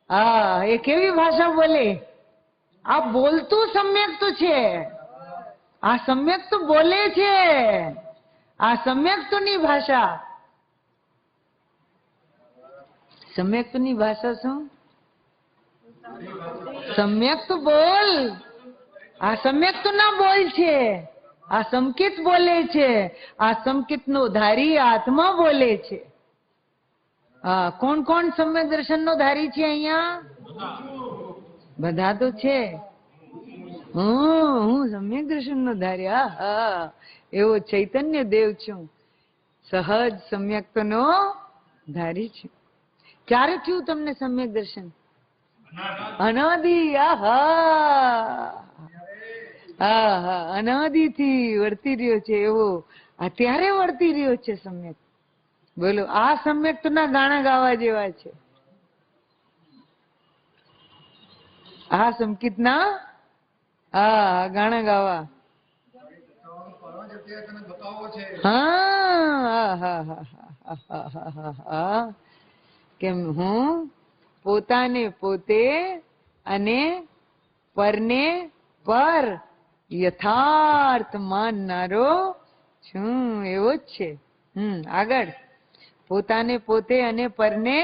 હા, એ કેવી ભાષા બોલે? આ બોલતું સમ્યક તો છે. આ સમ્યક તો બોલે છે. આ સમ્યક તો ની ભાષા. સમ્યક તો ની ભાષા શું? સમ્યક તો બોલ. આ સમ્યક તો ના બોલ છે, આ સંકેત બોલે છે. આ સંકેત નો ધારી આત્મા બોલે છે. હા, કોણ કોણ સમ્યક દર્શન નો ધારી છે અહીંયા? બધા તો છે. હું સમ્યક દર્શન નો ધારી. હા, એવો ચૈતન્ય દેવ છું, સહજ સમ્યક નો ધારી છું. ક્યારે થયું તમને સમ્યક દર્શન? અનાદિ. આહા, અનાદિ થી વર્તી રહ્યો છે એવો અત્યારે વર્તી રહ્યો છે સમ્યક. બોલો, આ સમ્યક તો ના ગાણા ગાવા જેવા છે. આ સંકિત ના ગાણા ગાવા. હા, કેમ હું પોતાને પોતે અને પરને પર યથાર્થ માનનારો છું, એવો જ છે. આગળ પોતાને પોતે અને પરને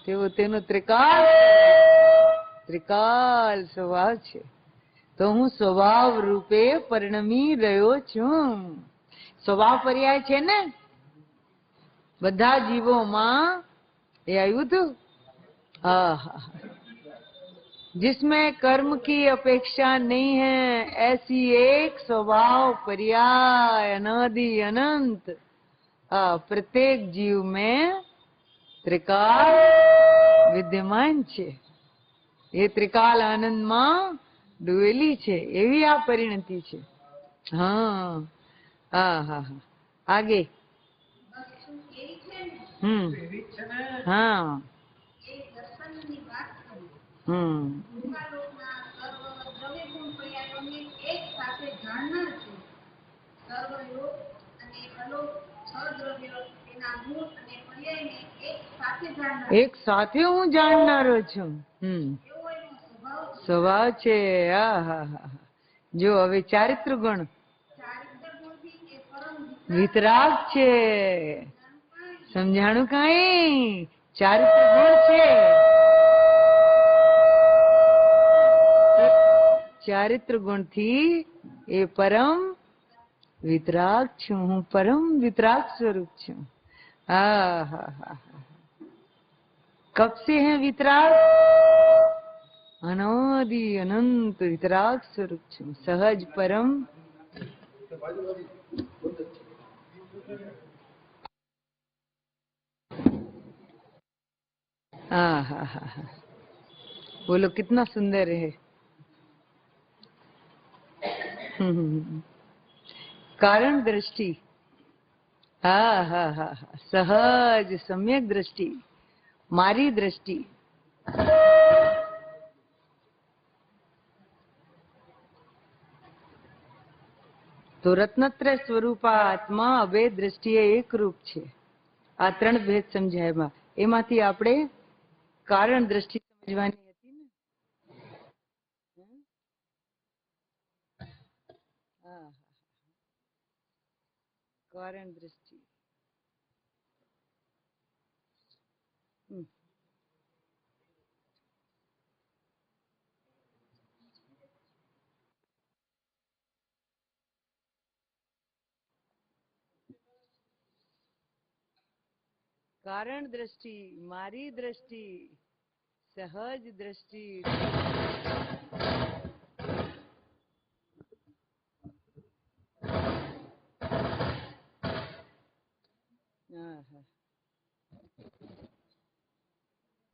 તેવો તેનો ત્રિકાલ સ્વભાવ છે. તો હું સ્વભાવ રૂપે પરિણમી રહ્યો છું. સ્વભાવ પર્યાય છે ને બધા જીવોમાં, એ આવ્યું હતું. जिसमें कर्म की अपेक्षा नहीं है, ऐसी एक स्वभाव पर्याय अनादि अनंत प्रत्येक जीव में त्रिकाल विद्यमान છે. એ ત્રિકાલ આનંદમાં ડૂબેલી છે, એવી આ પરિણતિ છે. આગે હા એક સાથે હું જાણનારો છું. સ્વભાવ છે. જો હવે ચારિત્ર ગુણ વિતરાગ છે. સમજાણું કઈ? ચારિત્ર ગુણ છે. ચારિત્ર ગુણ થી એ પરમ વિતરાગ છું. હું પરમ વિતરાગ સ્વરૂપ છું. कब से है वितराग? अनादि अनंत वितराग स्वरूप છું. सहज परम बोलो कितना सुंदर है. कारण दृष्टि, सहज सम्यक दृष्टि, मारी दृष्टि. તો રત્નત્રય સ્વરૂપા આત્મા અભેદ દ્રષ્ટિએ એક રૂપ છે. આ ત્રણ ભેદ સમજાયમાં એમાંથી આપણે કારણ દ્રષ્ટિ સમજવાની હતી ને. કારણ દ્રષ્ટિ कारण दृष्टि, मारी दृष्टि, सहज दृष्टि.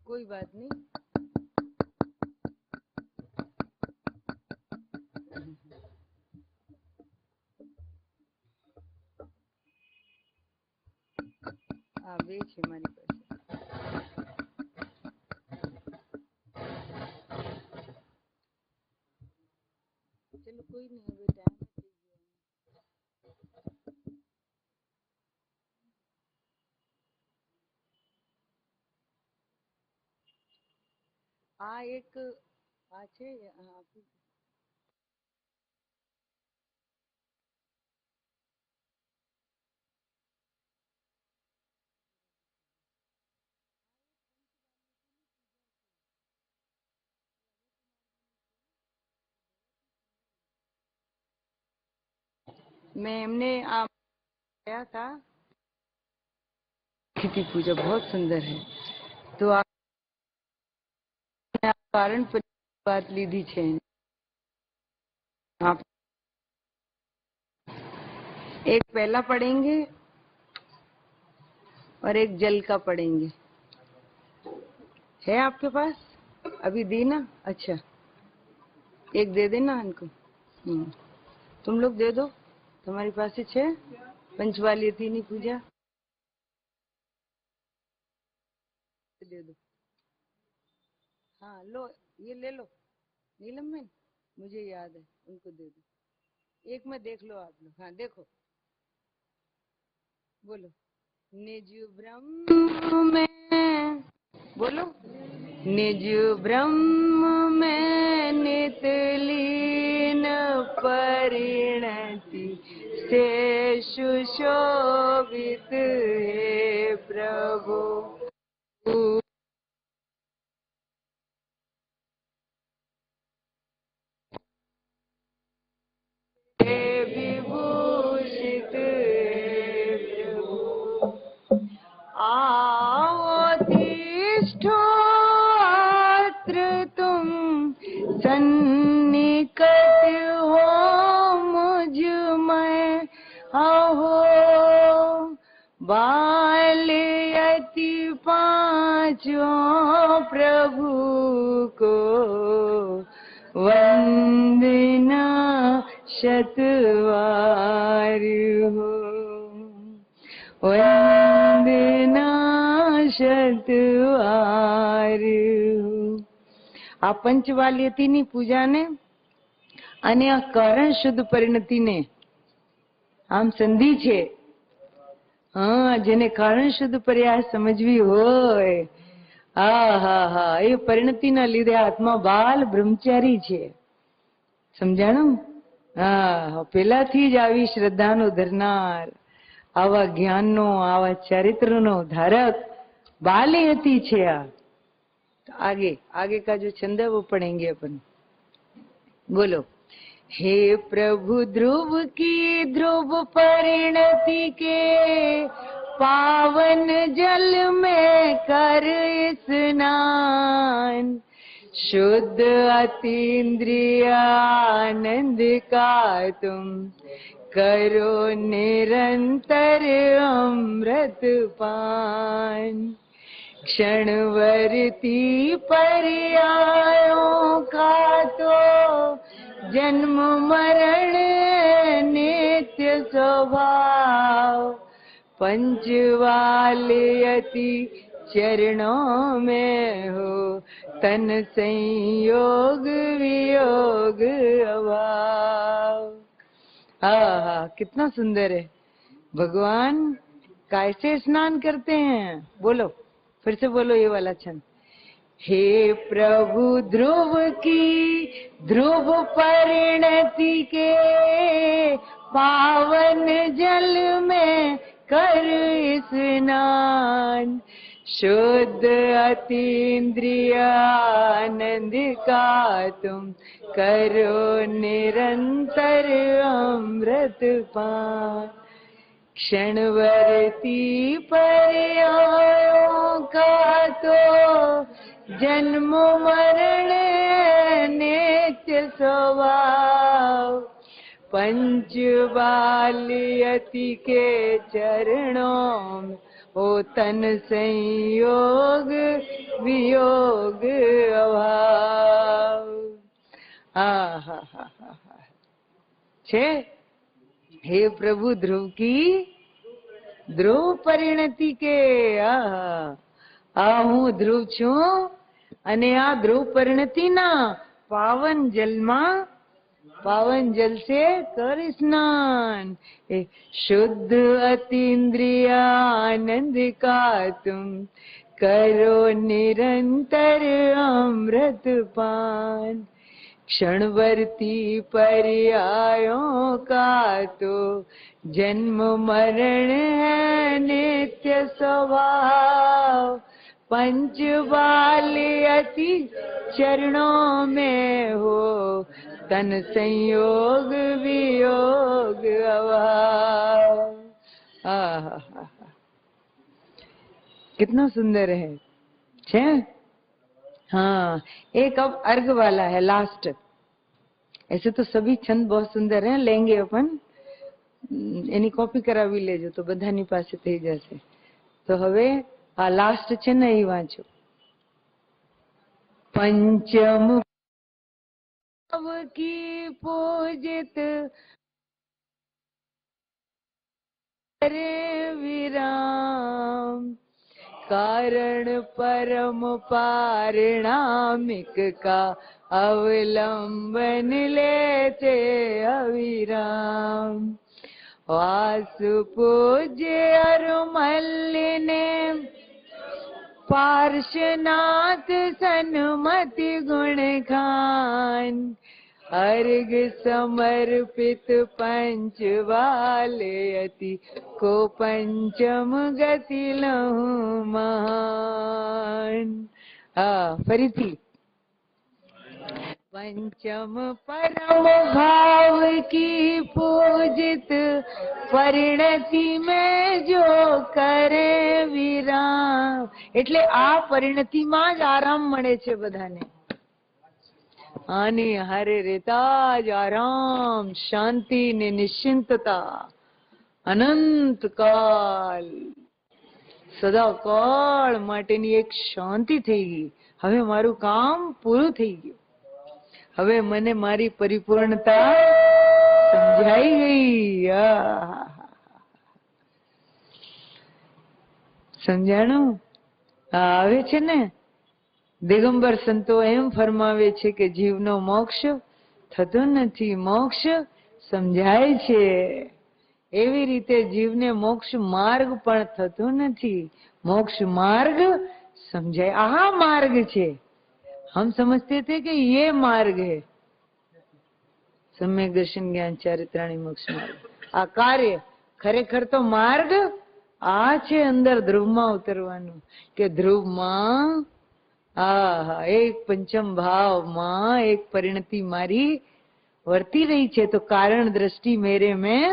कोई बात नहीं. બે છે મારી પાસે. ચલો કોઈ નહીં, હવે ટાઈમ થઈ ગયો. આ એક આ છે. मैं हमने आया था. स्थिति पूजा बहुत सुंदर है. तो आपने कारण पर बात लीधी છે. आप एक पहला पढ़ेंगे और एक जल का पढ़ेंगे. है आपके पास? अभी दी ना? अच्छा, एक दे देना इनको. तुम लोग दे दो. तुम्हारी पास है पंचवाली तीनी पूजा. दे दो. हाँ लो, ये ले लो. नीलम में मुझे याद है, उनको दे दो. एक में देख लो आप लोग. हाँ देखो. बोलो निज ब्रह्म में, बोलो निज ब्रह्म में नित लीन परिणति से सुशोभित है प्रभु। विभूषित आओ तिष्ठो अत्र तुम सन्निकट हो मुझ में, अहो बालयति पांचों प्रभु को वंदना शतवार हो, वंदना શતવાર। આ પંચવાલ્યતીની પૂજાને અને આ કારણ શુદ્ધ પરિણતિને આમ સંધિ છે। હા, જેને કારણ શુદ્ધ પર્યાય સમજવી હોય, હા, એ પરિણતિના લીધે આત્મા બાલ બ્રહ્મચારી છે। સમજાણું? હા, પેલાથી જ આવી શ્રદ્ધાનો ધરનાર, આવા જ્ઞાનનો, આવા ચરિत्रનો धारक बालयती छे। आगे का जो छंद है वो पढ़ेंगे अपन। बोलो हे प्रभु ध्रुव की ध्रुव परिणति के पावन जल में कर स्नान, शुद्ध अतीन्द्रिय आनंद का तुम करो निरंतर अमृत पान। क्षणवर्ती पर्यायों का तो जन्म मरण नित्य स्वभाव, पंचवालयति चरणों में हो तन संयोग वियोग अभाव। हाँ, कितना सुंदर है। भगवान कैसे स्नान करते हैं? बोलो, फिर से बोलो ये वाला छंद। हे प्रभु ध्रुव की ध्रुव परिणति के पावन जल में कर स्नान, शुद्ध अतीन्द्रिय आनंद का तुम करो निरंतर अमृत पान। क्षणवर्ती पर्यायों का तो जन्म मरण नित्य स्वभाव, पंचवालयति के चरणों में ओ तन संयोग वियोग अभाव। छे हे प्रभु ध्रुव की ध्रुव परिणति के હું ધ્રુવ છું અને આ ધ્રુવ પરિણતિના પાવન જલમાં पावन जल से कर स्नान। शुद्ध अतीन्द्रिय आनंद का तुम करो निरंतर अमृत पान। क्षणवर्ती पर्यायों का तो जन्म मरण है नित्य स्वभाव, पंचवालयति चरणों में हो तन संयोग वियोग अभाव। कितना सुंदर है छे? हाँ, एक अब अर्घ वाला है लास्ट। ऐसे तो सभी छंद बहुत सुंदर हैं, लेंगे अपन, एनी कॉपी करावी लेजो तो बधानी पासे थई जशे। तो हवे आ लास्ट छे ने ई वांचो। पंचमुख की पूजित विराम, कारण परम पारिणामिक का अवलंबन लेते अविराम। વાસુ પૂજ્ય અરુમલ્લીને પાર્શ્વનાથ સન્મતિ ગુણ ખાન अर्घ समर्पित पंचवाले अति को पंचम गति लहु महान। फरीथी पंचम परम भाव की पूजित परिणति में जो करे विराम। એટલે આ પરિણતિમાં જ આરામ મળે છે બધાને. આની હારે રેતા જ આરામ, શાંતિ ને નિશ્ચિંતતા, અનંત કાળ સદાકાળ માટેની એક શાંતિ થઈ ગઈ. હવે મારું કામ પૂરું થઈ ગયું. હવે મને મારી પરિપૂર્ણતા સમજાઈ ગઈ. સમજાણું? આવે છે ને? દિગંબર સંતો એમ ફરમાવે છે કે જીવનો મોક્ષ થતો નથી, મોક્ષ સમજાય છે. એવી રીતે જીવને મોક્ષ માર્ગ પણ થતો નથી, મોક્ષ માર્ગ समझाए। आ मार्ग छे, हम समझते थे कि ये मार्ग है, सम्यक दर्शन ज्ञान चारित्राणी मोक्ष मार्ग। आ कार्य खरेखर तो मार्ग आ छे, अंदर ध्रुव में उतरवानुं के ध्रुव में एक पंचम भाव में एक परिणति मारी वर्ती रही छे, तो कारण दृष्टि मेरे में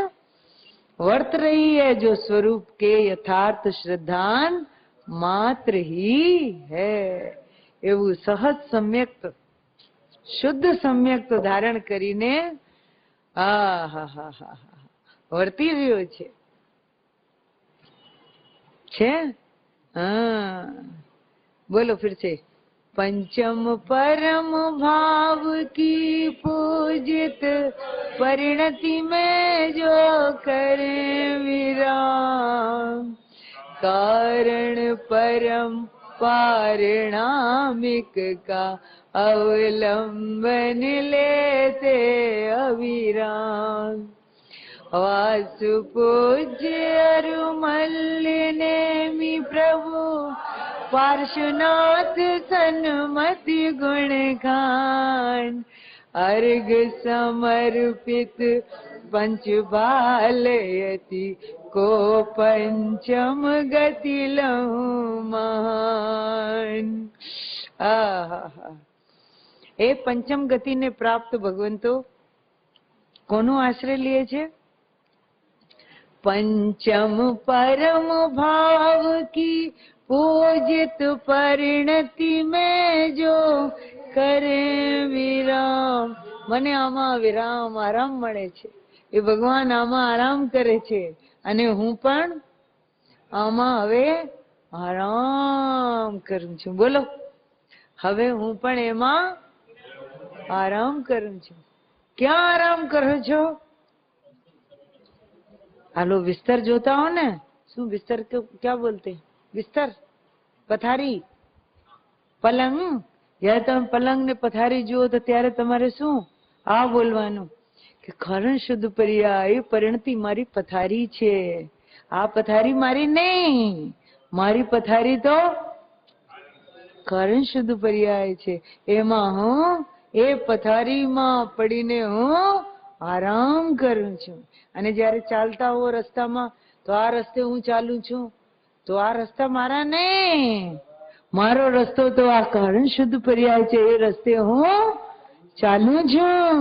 वर्त रही है, जो स्वरूप के यथार्थ श्रद्धान मात्र ही है। एवं सहज सम्यक शुद्ध सम्यक तो धारण करीने वर्ती रह्यो छे। बोलो फिर से। पंचम परम भाव की पूजित परिणति में जो करे विराम, कारण परम पारिणामिक का अवलंबन लेते अविराम। वासु पूज्य अरुमल्लिनेमि प्रभु पार्श्वनाथ सन्मति गुण खान, अर्घ समर्पित पंचबालयति को पंचम गति लहु महान। ए पंचम गति ने प्राप्त भगवंतो कोनो आश्रय लिए छे? पंचम परम भाव की पूजित परिणति में जो करे विराम। मने आमा विराम आराम मळे छे, ए भगवान आमा आराम करे छे અને હું પણ આમાં હવે આરામ કરું છું। બોલો, હવે હું પણ એમાં આરામ કરું છું। ક્યાં આરામ કરો છો? હાલો વિસ્તર જોતા હો ને? શું વિસ્તર क्या बोलते? વિસ્તર, પથારી, પલંગ। જ્યારે તમે પલંગ ને પથારી જુઓ તો ત્યારે તમારે શું આ બોલવાનું કે ખરણ શુદ્ધ પર્યાય પરિણતિ મારી પથારી છે। આ પથારી મારી નહીં, મારી પથારી તો ખરણ શુદ્ધ પર્યાય છે। એમાં હું એ પથારીમાં પડીને હું આરામ કરું છું। અને જ્યારે ચાલતા હો રસ્તામાં તો આ રસ્તે હું ચાલું છું તો આ રસ્તા મારા નહીં, મારો રસ્તો તો આ ખરણ શુદ્ધ પર્યાય છે, એ રસ્તે હું ચાલું છું।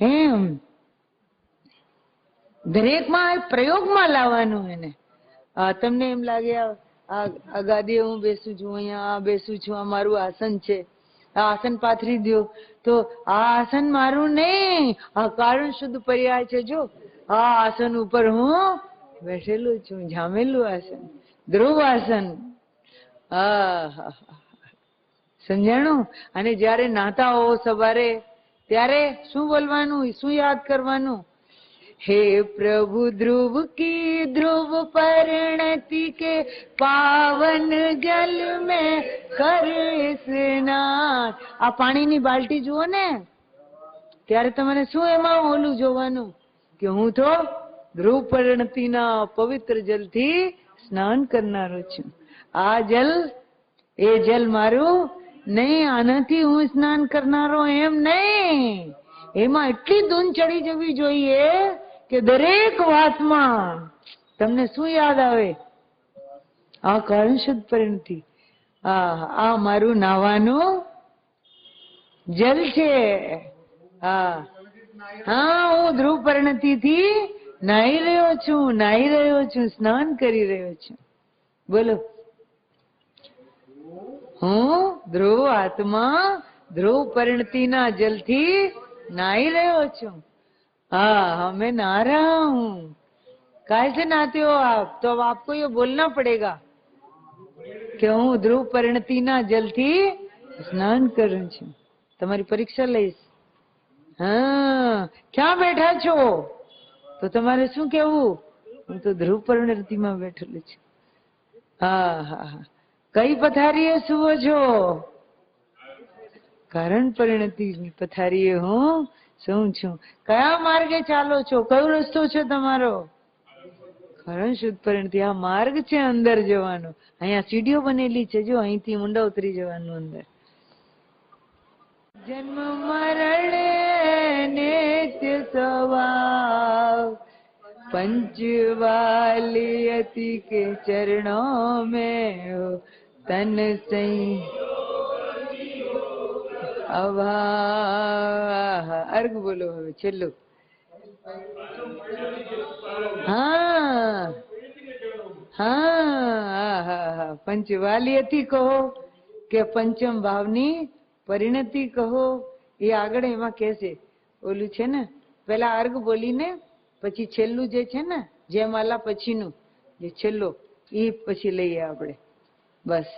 એમ દરેકમાં પ્રયોગમાં લાવવાનું એને। તમને એમ લાગે આ ગાદીએ હું બેસું છું, અહીંયા આ બેસું છું, આ મારું આસન છે, આ આસન પાથરી દો, તો આ આસન મારું નહીં, આ કારણ શુદ્ધ પર્યાય છે। જો આ આસન ઉપર હું બેઠેલું છું, જામેલું આસન, ધ્રુવ આસન। સમજાણું? અને જયારે નાતા હો સવારે ત્યારે શું બોલવાનું, શું યાદ કરવાનું? हे प्रभु ध्रुव की ध्रुव परिणति के पावन जल में कर स्नान। आ पाणीनी बाल्टी जुओ ने त्यारे तमने શું એમાં ઓલું જોવાનું કે હું તો ધ્રુવ પરિણતિના પવિત્ર જલથી સ્નાન કરનારો છું. આ જલ એ જલ મારું નહીં, આનાથી હું સ્નાન કરનારો એમ નહીં. એમાં એટલી ધૂન ચડી જવી જોઈએ કે દરેક વાતમાં તમને શું યાદ આવે? આ કારણ શુદ્ધ પરિણતિ, આ મારું નાવાનું જલ છે. હા, હું ધ્રુવ પરિણતિ થી નાહી રહ્યો છું, સ્નાન કરી રહ્યો છું. બોલો, હું ધ્રુવ આત્મા ધ્રુવ પરિણતિના જલથી नाही रहे हो छो. हाँ, मैं नहा रहा हूँ. काय से नहाते हो आप? तो अब आपको ये बोलना पड़ेगा कि હું ધ્રુવ પરિણતિના જલથી સ્નાન કરું છું. તમારી પરીક્ષા લઈશ. હા, ક્યાં બેઠા છો? તો તમારે શું કેવું? હું તો ધ્રુવ પરિણતિમાં બેઠેલું છું. હા હા હા. કઈ પથારીએ સુવો છો? કારણ પરિણતિની પથારીએ હું શું છું. કયા માર્ગે ચાલો છો? કયો રસ્તો છે તમારો? કારણ શુદ્ધ પરિણતિ. આ માર્ગ છે અંદર જવાનો. અહીંયા સીડીઓ બનેલી છે, જો અહીંથી ઊંડા ઉતરી જવાનું અંદર. જન્મ મરણ નિત્ય સ્વભાવ पंचवाली अति के चरणों में हो तन सही अभाव. अर्घ बोलो હવે છેલ્લું. હા હા હા, પંચવાલી અતિ કહો કે પંચમ ભાવની પરિણતિ કહો. એ આગળ એમાં કહેશે. ઓલું છે ને, પેલા અર્ઘ બોલીને પછી છેલ્લું જે છે ને, જયમાલા પછીનું જે છેલ્લો, એ પછી લઈએ આપણે. બસ.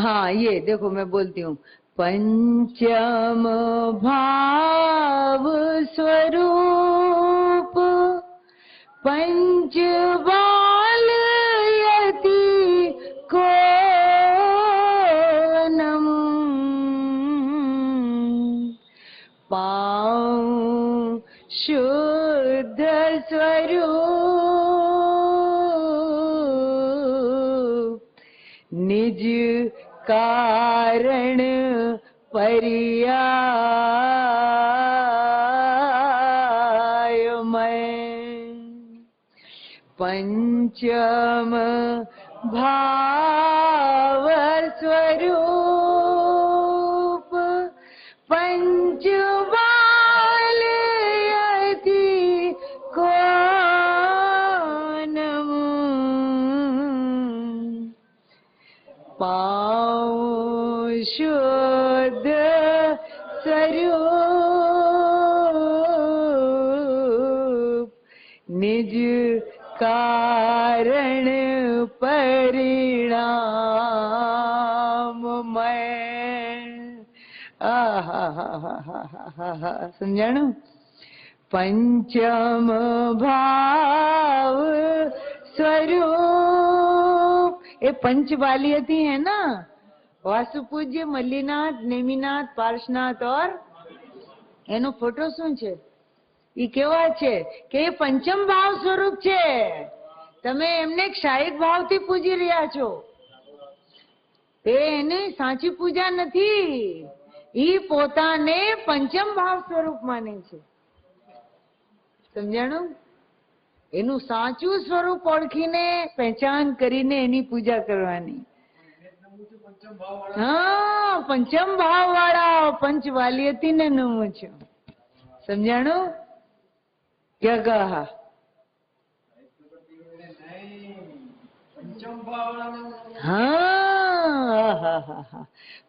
हाँ, ये देखो मैं बोलती हूँ. पंचम भाव स्वरूप पंचवाल यति को नम पाऊं शुद्ध स्वरूप निज कारण पर्याय मैं. पंचम भाव स्वरूप पंचवाल यति को नम पाऊं शुद्ध स्वरूप निज कारण परिणाम मैं. समझाणु? पंचम भाव स्वरूप એ पंचवाली હતી है ना. વાસુપૂજ્ય મલ્લીનાથ, નેમિનાથ, પાર્શનાથ और એનો ફોટો શું છે? એ કેવા છે કે એ પંચમ ભાવ સ્વરૂપ છે. તમે એમને ક્ષાયિક ભાવથી પૂજી રહ્યા છો. એની સાચી પૂજા નથી. ઈ પોતાને પંચમ ભાવ સ્વરૂપ માને છે. સમજાણું? એનું સાચું સ્વરૂપ ઓળખીને પહેચાન કરીને એની પૂજા કરવાની. હા, પંચમ ભાવ વાળા પંચવાલી હતી ને નમું છું. સમજાણું? ક્યાં કહા? હા,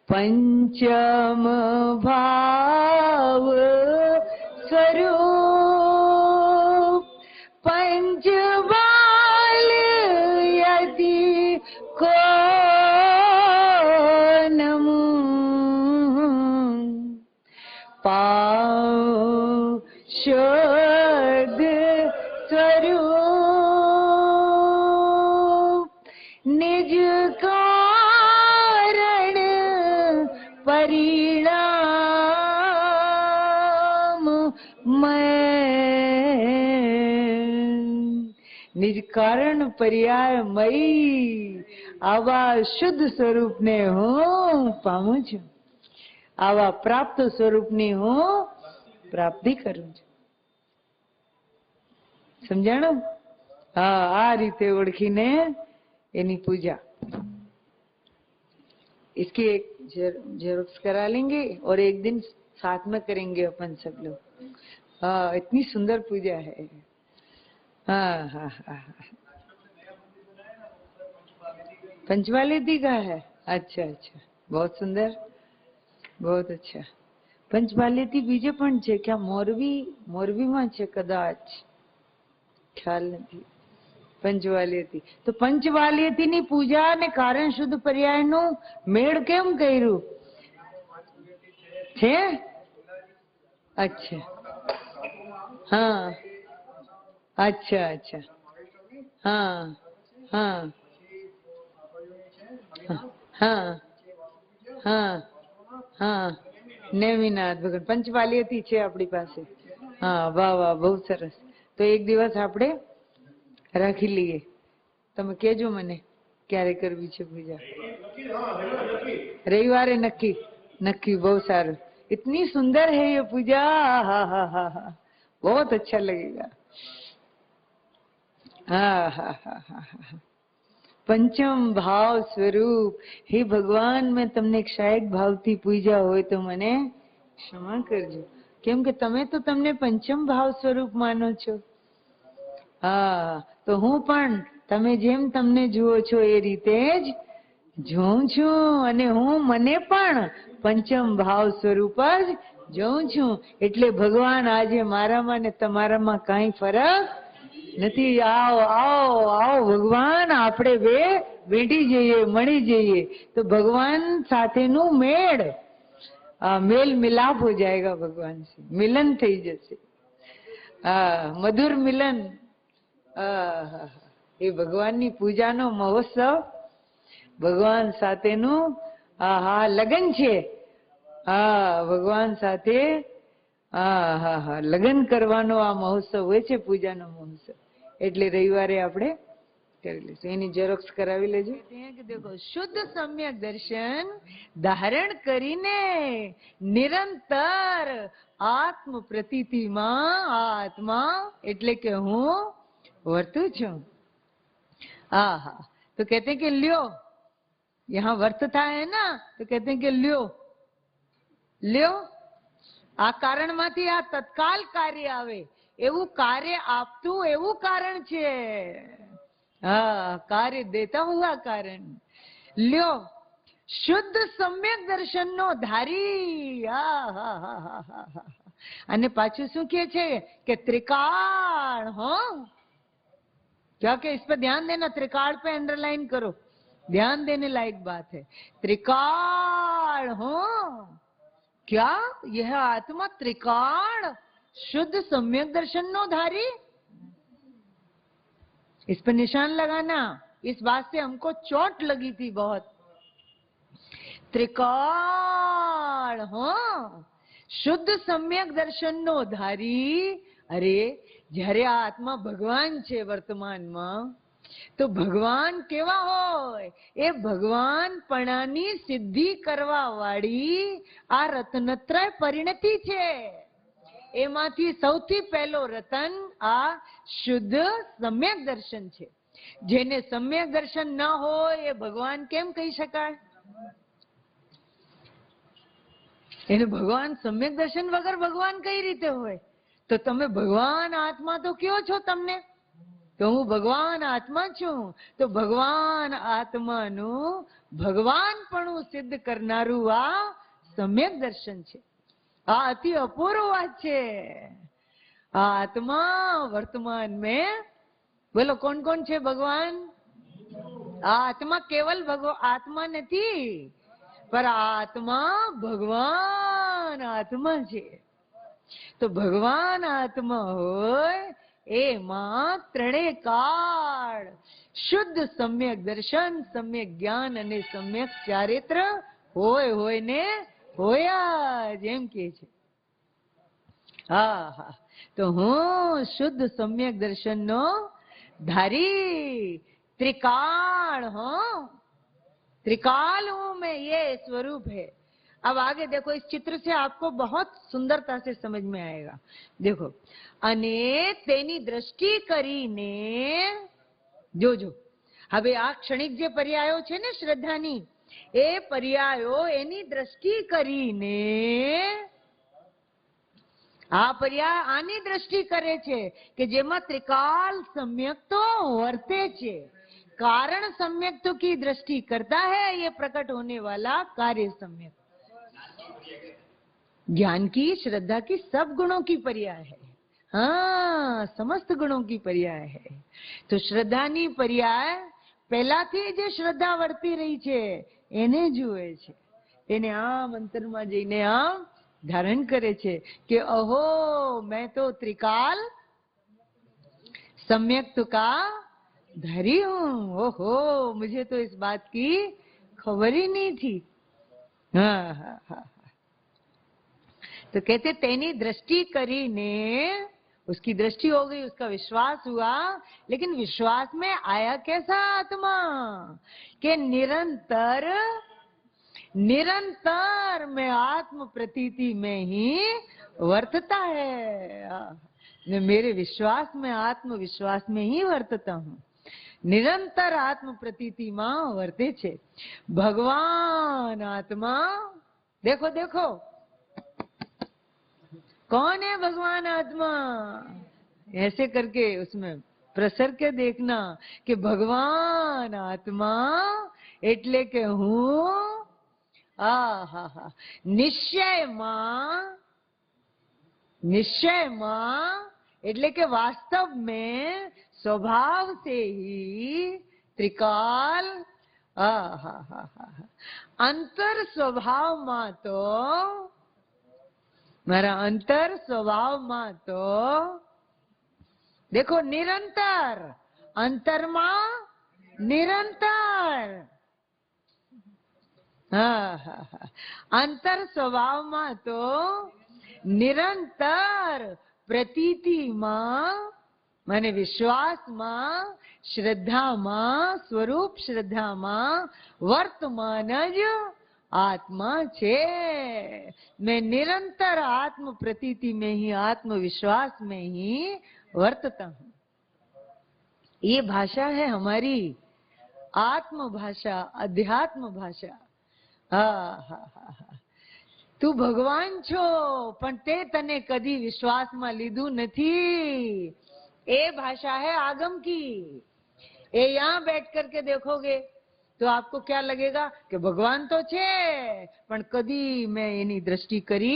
પંચમ ભાવ સ્વરૂપ पंचवाल यति को नमो पाऊं शुद्ध स्वरूप निज कारण परिणाम मैं निज कारण पर्याय मई आवा शुद्ध સ્વરૂપને હું પામું છું, આવા પ્રાપ્ત સ્વરૂપની હું પ્રાપ્તિ કરું છું. સમજાણું? हाँ, आ रीते ओळखीने एनी पूजा. इसकी एक जेरोक्स करा लेंगे और एक दिन साथ में करेंगे अपन सब लोग. हाँ, इतनी सुंदर पूजा है. हाँ हाँ हाँ. पंचवालेती का है? अच्छा अच्छा, बहुत सुंदर, बहुत अच्छा. पंचवालेती बीजे पण છે क्या? મોરબીમાં છે કદાચ, ખ્યાલ નથી. પંચવાલેતી તો પંચવાલેતીની પૂજા અને કારણ શુદ્ધ પર્યાયનું મેળ કેમ કર્યું છે? અચ્છા, હા, અચ્છા અચ્છા, હા હા હા હા હા. નેમિનાથ ભગવાન પંચવાલેતી છે આપણી પાસે. હા, વાહ વાહ, બહુ સરસ. તો એક દિવસ આપણે રાખી લઈએ. તમે કેજો મને ક્યારે કરવી છે પૂજા. રવિવારે નક્કી. नक्की, बहुत सारा. इतनी सुंदर है ये पूजा, हा हा हा हा, बहुत अच्छा लगेगा. હા હા હા હા હા. પંચમ ભાવ સ્વરૂપ, હે ભગવાન, મેં તમને ક્ષાયક ભાવથી પૂજા હોય તો મને ક્ષમા કરજો. કેમ કે તમે તો તમને પંચમ ભાવ સ્વરૂપ માનો છો. હા, તો હું પણ તમે જેમ તમને જુઓ છો એ રીતે જ જોઉં છું, અને હું મને પણ પંચમ ભાવ સ્વરૂપ જ જોઉં છું. એટલે ભગવાન આજે મારામાં ને તમારામાં કાંઈ ફરક નથી. આવો આવો આવો ભગવાન, આપણે બે બેઠી જઈએ, મળી જઈએ તો ભગવાન સાથેનું मेल मिलाप हो जाएगा. भगवान से मिलन થઈ જશે. હા, મધુર મિલન. એ ભગવાનની પૂજાનો મહોત્સવ, ભગવાન સાથેનું હા લગન છે. હા, ભગવાન સાથે હા હા હા લગન કરવાનો આ મહોત્સવ હોય છે, પૂજાનો મહોત્સવ. એટલે રવિવારે આપણે કરી લઈશું. એની ઝેરોક્સ કરાવી લેજો. કે દેખો, શુદ્ધ સમ્યક દર્શન ધારણ કરીને નિરંતર આત્મ પ્રતીતિમાં આત્મા એટલે કે હું વર્તું છું. હા હા. तो कहते हैं कि લ્યો, यहाँ वर्तता है ना, तो कहते हैं कि લ્યો, આ કારણમાંથી આ તત્કાલ કાર્ય આવે એવું કાર્ય આપતું એવું કારણ છે. હા, કાર્ય દેતા હુઆ કારણ. લ્યો, શુદ્ધ સમ્યક દર્શનનો ધારી. અને પાછું શું કહે છે કે ત્રિકાળ. હો, क्या कि इस पर ध्यान देना, त्रिकाल पे अंडरलाइन करो, ध्यान देने लायक बात है. त्रिकाल हो, क्या यह आत्मा त्रिकाल शुद्ध सम्यक दर्शन नो धारी? इस पर निशान लगाना. इस बात से हमको चोट लगी थी बहुत. त्रिकाल हो, શુદ્ધ સમ્યક દર્શનનો ધારી. અરે, જ્યારે આ આત્મા ભગવાન છે વર્તમાનમાં, તો ભગવાન કેવા હોય? એ ભગવાનપણાની સિદ્ધિ કરવા વાળી આ રત્નત્રય પરિણતિ છે. એમાંથી સૌથી પહેલો રતન આ શુદ્ધ સમ્યક દર્શન છે. જેને સમ્યક દર્શન ન હોય એ ભગવાન કેમ કહી શકાય? એને ભગવાન સમ્યક દર્શન વગર ભગવાન કઈ રીતે હોય? તો તમે ભગવાન આત્મા તો કયો છો તમને? તો હું ભગવાન આત્મા છું. તો ભગવાન આત્માનું ભગવાનપણું સિદ્ધ કરનારું આ સમ્યક દર્શન છે. આ અતિ અપૂર્વ વાત છે. આ આત્મા વર્તમાન में બોલો કોણ કોણ છે ભગવાન? આ આત્મા કેવલ આત્મા નથી, पर आत्मा भगवान आत्मा છે. તો ભગવાન આત્મા હોય એમાં ત્રણેય કાળ શુદ્ધ સમ્યક દર્શન, સમ્યક જ્ઞાન અને સમ્યક ચારિત્ર હોય ને હોયા જ, એમ કે છે. હા હા, તો હું શુદ્ધ સમ્યક દર્શનનો धारी, त्रिकाल हूं, त्रिकाल हूं मैं, ये स्वरूप है। अब आगे देखो, इस चित्र से आपको बहुत सुंदरता से समझ में आएगा। देखो, अने तेनी दृष्टि करीने જોજો, હવે આ ક્ષણિક જે પર્યાયો છે ને શ્રદ્ધાની, એ પર્યાયો એની દ્રષ્ટિ કરીને, આ પર્યાય આની દ્રષ્ટિ કરે છે કે જેમાં ત્રિકાલ सम्यक तो वर्ते છે, कारण सम्यक तो की दृष्टि करता है, ये प्रकट होने वाला कार्य सम्यक। ज्ञान की, श्रद्धा की, सब गुणों की पर्याय है। हाँ, समस्त गुणों की पर्याय है। तो શ્રદ્ધાની पर्याय પહેલાથી જે શ્રદ્ધા વર્તી રહી છે એને જુએ છે, એને આમ અંતરમાં જઈને આમ धारण करे छे कि अहो मैं तो त्रिकाल सम्यक का धारी हूं। ओहो, मुझे तो इस बात की खबर ही नहीं थी। हाँ हाँ हाँ, तो कहते तेनी दृष्टि करी ने, उसकी दृष्टि हो गई, उसका विश्वास हुआ, लेकिन विश्वास में आया कैसा आत्मा के निरंतर निरंतर में आत्म प्रतीति में ही वर्तता है। मेरे विश्वास में, आत्मविश्वास में ही वर्तता हूँ, निरंतर आत्म प्रतीति में वर्ते छे। भगवान आत्मा, देखो देखो कौन है भगवान आत्मा, ऐसे करके उसमें प्रसर के देखना कि भगवान आत्मा एटले के हूँ निश्चय मां એટલે કે वास्तव में स्वभाव से ही त्रिकाल अंतर स्वभाव में तो, मारा अंतर स्वभाव में तो देखो निरंतर, अंतर में निरंतर, अंतर स्वभाव में तो निरंतर, प्रतीति में माने विश्वास में, श्रद्धा में, स्वरूप श्रद्धा में वर्तमान ज आत्मा छे। मैं निरंतर आत्म प्रतीति में ही, आत्मविश्वास में ही वर्तता हूँ। ये भाषा है हमारी आत्म भाषा, अध्यात्म भाषा। તું ભગવાન છો પણ તે તને કદી વિશ્વાસમાં લીધું નથી, એ भाषा है आगम की। ये यहाँ बैठ करके देखोगे तो आपको क्या लगेगा कि भगवान तो छे पण कदी मैं एनी दृष्टि करी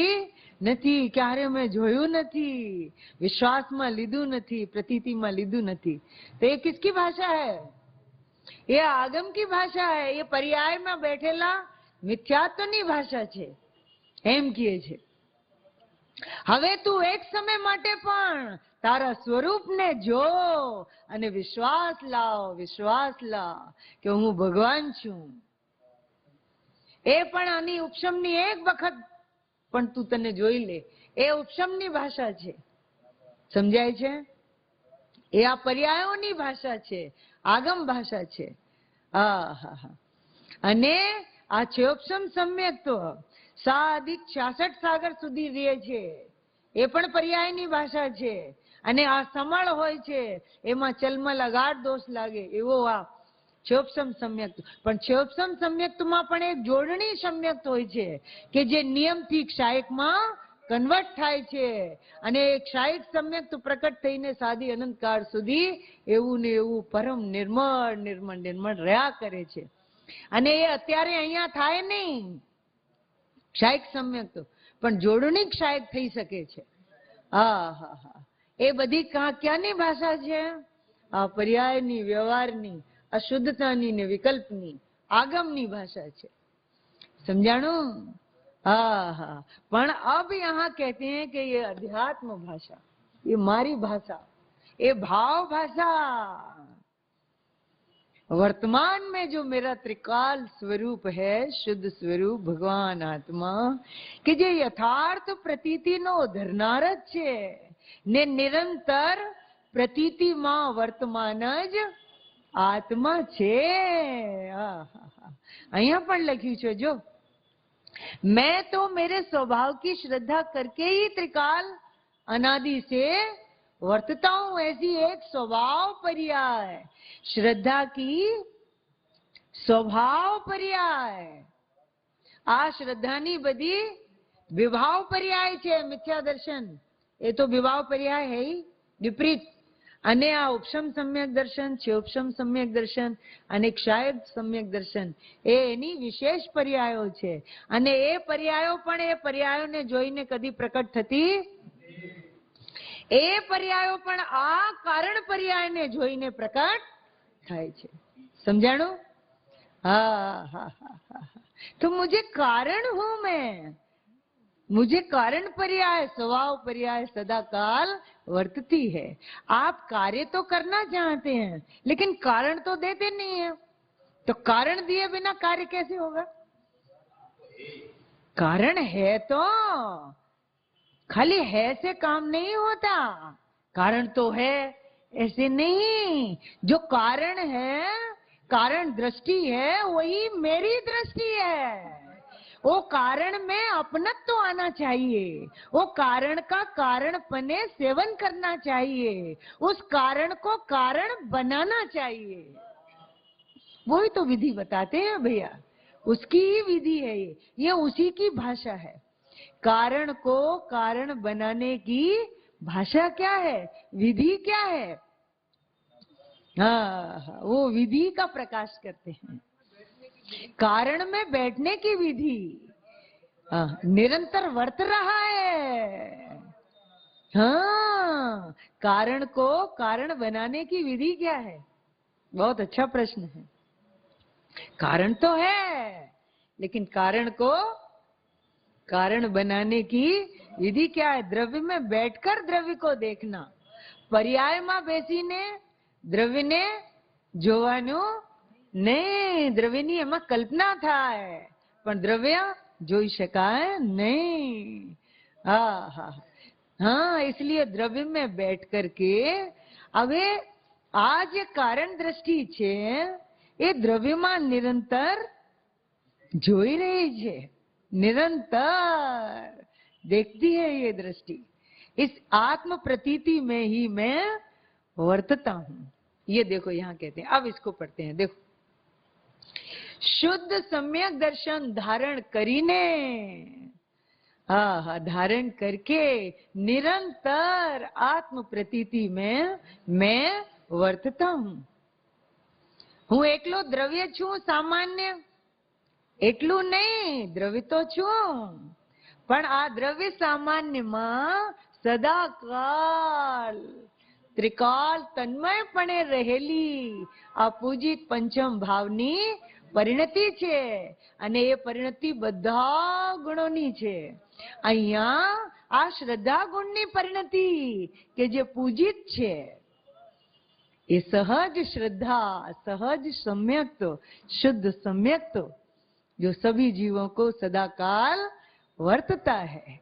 નથી, क्यारे मैं જોયું નથી, विश्वासમાં લીધું નથી, प्रतीतिમાં લીધું નથી। तो ये किसकी भाषा है? ये आगम की भाषा है। ये पर्याय में बैठेला मिथ्यात्वनी भाषा छे, एम कहे छे। हवे तू एक समय माटे पण तारा स्वरूप ने जो अने विश्वास ला कि हूँ भगवान छू। ए पण आनी उपशमनी एक वखत पण तू तने जोई ले, ए उपशमनी भाषा छे। समझाय छे? ए आ पर्यायोनी भाषा छे, आगम भाषा छे। अने आ चोपसम सम्यक तो 7+66 सागर सुधी रहे छे, ए पण पर्यायनी भाषा छे। अने आ समळ होय छे, एमां चलमल अगाध दोष लागे एवो आ चोपसम सम्यक। पण चोपसम सम्यक मां पण एक जोडणी सम्यक होय छे के जे नियमथी क्षायकमां कन्वर्ट थाय छे, अने क्षायक सम्यक तो प्रकट थईने सादी अनंत काळ सुधी एवुं ने एवुं परम निर्मळ निर्मळ निर्मळ रह्या करे छे। अने ए अत्यारे अहींया थाय नहीं क्षायक सम्यक तो, पण जोडणी क्षायक थई सके छे। ए बधी क्यानी भाषा छे? आ पर्यायनी, व्यवहारनी, अशुद्धतानी ने विकल्पनी, आगमनी भाषा छे। समझाणु? पण अब यहाँ कहते हैं कि ये अध्यात्म भाषा, ये मारी भाषा, ये भाव भाषा। वर्तमान में जो मेरा त्रिकाल स्वरूप है, शुद्ध स्वरूप भगवान आत्मा कि जे यथार्थ प्रतीति नो धरनार જ છે ને નિરંતર પ્રતીતિમાં વર્તમાન જ આત્મા છે. અહીંયા પણ લખ્યું છે જો, मैं तो मेरे स्वभाव की श्रद्धा करके ही त्रिकाल अनादि से वर्तता हूं. ऐसी एक स्वभाव पर्याय, श्रद्धा की स्वभाव पर्याय. आ श्रद्धानी बधी विभाव पर्याय છે. મિથ્યા દર્શન એ તો વિભાવ पर्याय है ही विपरीत. અને આ ઉપશમ સમ્યક દર્શન છે, ઉપશમ સમ્યક દર્શન અને ક્ષાયક સમ્યક દર્શન એ એની વિશેષ પર્યાયો છે. અને એ પર્યાયો પણ એ પર્યાયોને જોઈને કદી પ્રકટ થતી, એ પર્યાયો પણ આ કારણ પર્યાયને જોઈને પ્રકટ થાય છે. સમજાણું? હા હા હા હા. तो मुझे कारण हूं मैं, मुझे कारण पर्याय स्वभाव पर्याय सदा काल वर्तती है. आप कार्य तो करना चाहते हैं लेकिन कारण तो देते नहीं है, तो कारण दिए बिना कार्य कैसे होगा? कारण है तो, खाली है से काम नहीं होता. कारण तो है ऐसे नहीं. जो कारण है, कारण दृष्टि है, वही मेरी दृष्टि है. वो कारण में अपनत्व तो आना चाहिए, वो कारण का कारणपने सेवन करना चाहिए, उस कारण को कारण बनाना चाहिए. वही तो विधि बताते हैं भैया, उसकी ही विधि है ये उसी की भाषा है. कारण को कारण बनाने की भाषा क्या है, विधि क्या है? हाँ, वो विधि का प्रकाश करते हैं. कारण में बैठने की विधि निरंतर वर्त रहा है. हाँ, कारण को कारण बनाने की विधि क्या है? बहुत अच्छा प्रश्न है. कारण तो है लेकिन कारण को कारण बनाने की विधि क्या है? द्रव्य में बैठकर द्रव्य को देखना, पर्याय में बेसीने द्रव्य ने જોવાનું नहीं. દ્રવ્યની એમાં કલ્પના થાય પણ દ્રવ્ય જોઈ શકાય नहीं. हाँ हाँ हाँ, इसलिए द्रव्य में बैठ करके હવે આ જે કારણ દ્રષ્ટિ છે એ દ્રવ્યમાં નિરંતર જોઈ રહી છે, निरंतर देखती है ये दृष्टि. इस आत्म प्रतीति में ही मैं वर्तता हूं. ये देखो यहाँ कहते हैं, अब इसको पढ़ते हैं. देखो, शुद्ध सम्यक दर्शन धारण करीने, हाँ धारण करके निरंतर आत्म प्रतीति में मैं वर्तता हूं. હું એકલો દ્રવ્ય છું સામાન્ય, એટલું નહીં, દ્રવ્ય તો છું પણ આ દ્રવ્ય સામાન્યમાં સદાકાલ ત્રિકાલ તન્મયપણે રહેલી આ પૂજિત પંચમ ભાવની પરિણતિ છે. અને એ પરિણતિ બધા ગુણોની છે. અહીંયા આ શ્રદ્ધા ગુણની પરિણતિ કે જે પૂજિત છે ये सहज श्रद्धा, सहज सम्यक्त, शुद्ध सम्यक्त जो सभी जीवों को सदाकाल वर्तता है.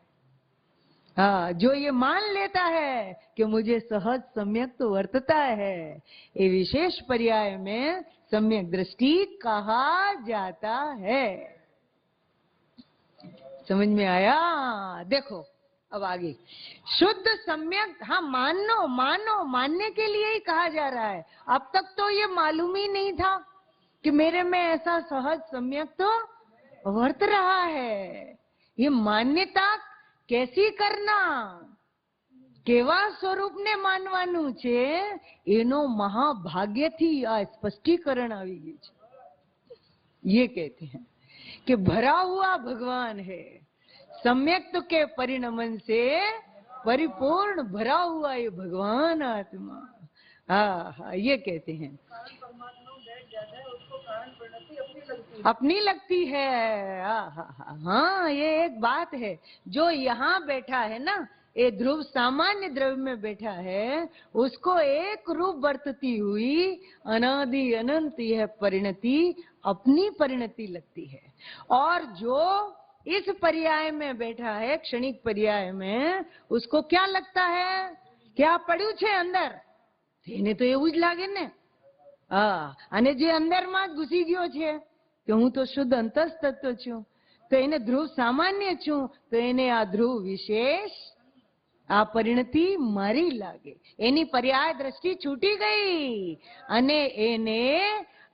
हाँ, जो ये मान लेता है कि मुझे सहज सम्यक्त वर्तता है, ये विशेष पर्याय में सम्यक दृष्टि कहा जाता है. समझ में आया? देखो अब आगे शुद्ध सम्यक, हाँ मानो मानो, मानने के लिए ही कहा जा रहा है. अब तक तो ये मालूम ही नहीं था कि मेरे में ऐसा सहज सम्यक तो वर्त रहा है. ये मान्यता कैसी करना, केवा स्वरूप ने मानवानु छे एनो महाभाग्यथी आ स्पष्टीकरण आवी गयुं छे. ये कहते हैं कि भरा हुआ भगवान है, सम्यक्त के परिणमन से परिपूर्ण भरा हुआ ये भगवान आत्मा. हाँ हाँ, ये कहते हैं अपनी लगती है. हाँ हाँ हाँ, ये एक बात है. जो यहाँ बैठा है ना, ये ध्रुव सामान्य द्रव्य में बैठा है, उसको एक रूप बरतती हुई अनादि अनंत यह परिणति अपनी परिणति लगती है। और जो इस पर्याय में बैठा है, क्षणिक पर्याय में, उसको क्या लगता है? क्या પડ્યું છે અંદર? એને તો એવું જ લાગે ને। અને જે અંદરમાં જ ઘૂસી ગયો છે કે હું તો શુદ્ધ અંતસ્તત્વ છું, તો એને ધ્રુવ સામાન્ય છું, તો એને આ ધ્રુવ વિશેષ, આ પરિણતિ મારી લાગે, એની પર્યાય દ્રષ્ટિ છૂટી ગઈ અને એને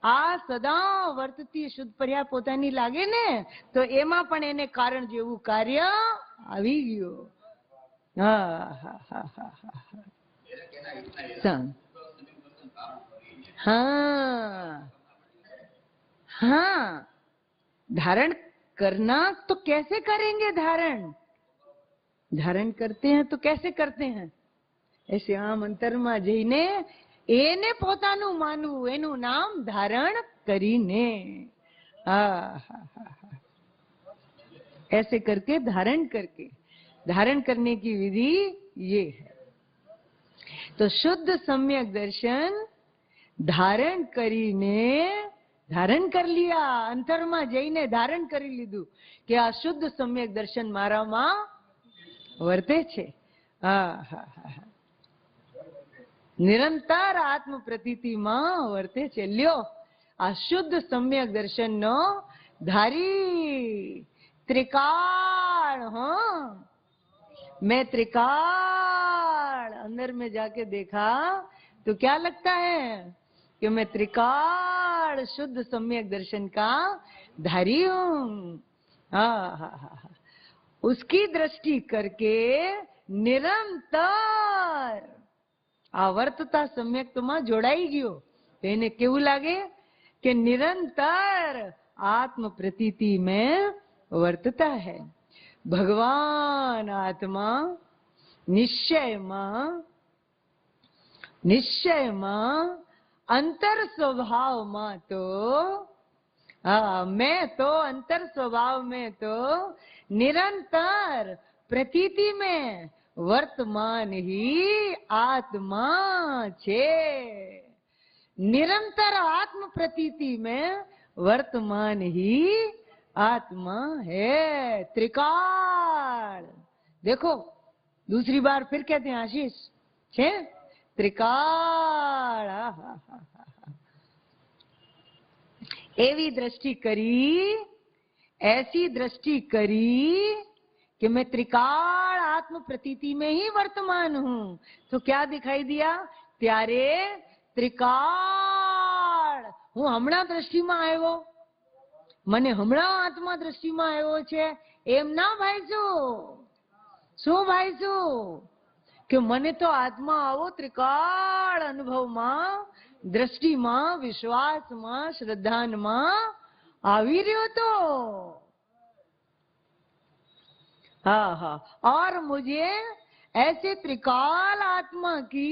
આ સદા વર્તતી શુદ્ધ પર્યાય પોતાની લાગે ને, તો એમાં પણ એને કારણ જેવું કાર્ય આવી ગયું। हाँ, धारण करना तो कैसे करेंगे? धारण करते हैं तो कैसे करते हैं? ऐसे आम अंतરમાં જઈને એને પોતાનું માનવું, એનું નામ ધારણ કરીને। ऐसे करके धारण करने की विधि ये है। तो शुद्ध सम्यक दर्शन धारण કરીને, ધારણ કરી लिया, અંતરમાં જઈને ધારણ કરી લીધું કે આ શુદ્ધ સમ્યક દર્શન મારામાં વર્તે છે। નિરંતર આત્મ પ્રતીતિમાં વર્તે છે। લ્યો, આ શુદ્ધ સમ્યક દર્શનનો ધારી त्रिकाल। हाँ, मैं त्रिकाल, अंदर में जाके देखा तो क्या लगता है कि मैं त्रिकाल शुद्ध सम्यक दर्शन का धारी हूं। उसकी दृष्टि करके निरंतर आवર્તતા सम्यक्तમાં જોડાઈ ગયો, એને કેવું લાગે કે નિરંतर आत्म प्रतीति में वर्तता है। भगवान आत्मा निश्चयમાં अंतर स्वभावમાં तो, मैं तो अंतर स्वभाव में तो निरंतर प्रतीति में वर्तमान ही आत्मा छे। निरंतर आत्म प्रतीति में वर्तमान ही आत्मा है। त्रिकाल, देखो दूसरी बार फिर कहते हैं आशीष छे त्रिकाल। एवी दृष्टि करी, ऐसी दृष्टि करी कि मैं त्रिकाल आत्म प्रतीति में ही वर्तमान हूं, तो क्या दिखाई दिया? त्यारे त्रिकाल હું હમણાં દ્રષ્ટિમાં આવ્યો, મને હમણાં આત્મા દ્રષ્ટિમાં આવ્યો છે એમ ના ભાઈશું। શું ભાઈશું? કે મને તો આત્મા આવો ત્રિકાળ અનુભવમાં, દ્રષ્ટિમાં, વિશ્વાસમાં, શ્રદ્ધાનમાં આવી રહ્યો તો। और मुझे ऐसे त्रिकाल आत्मा की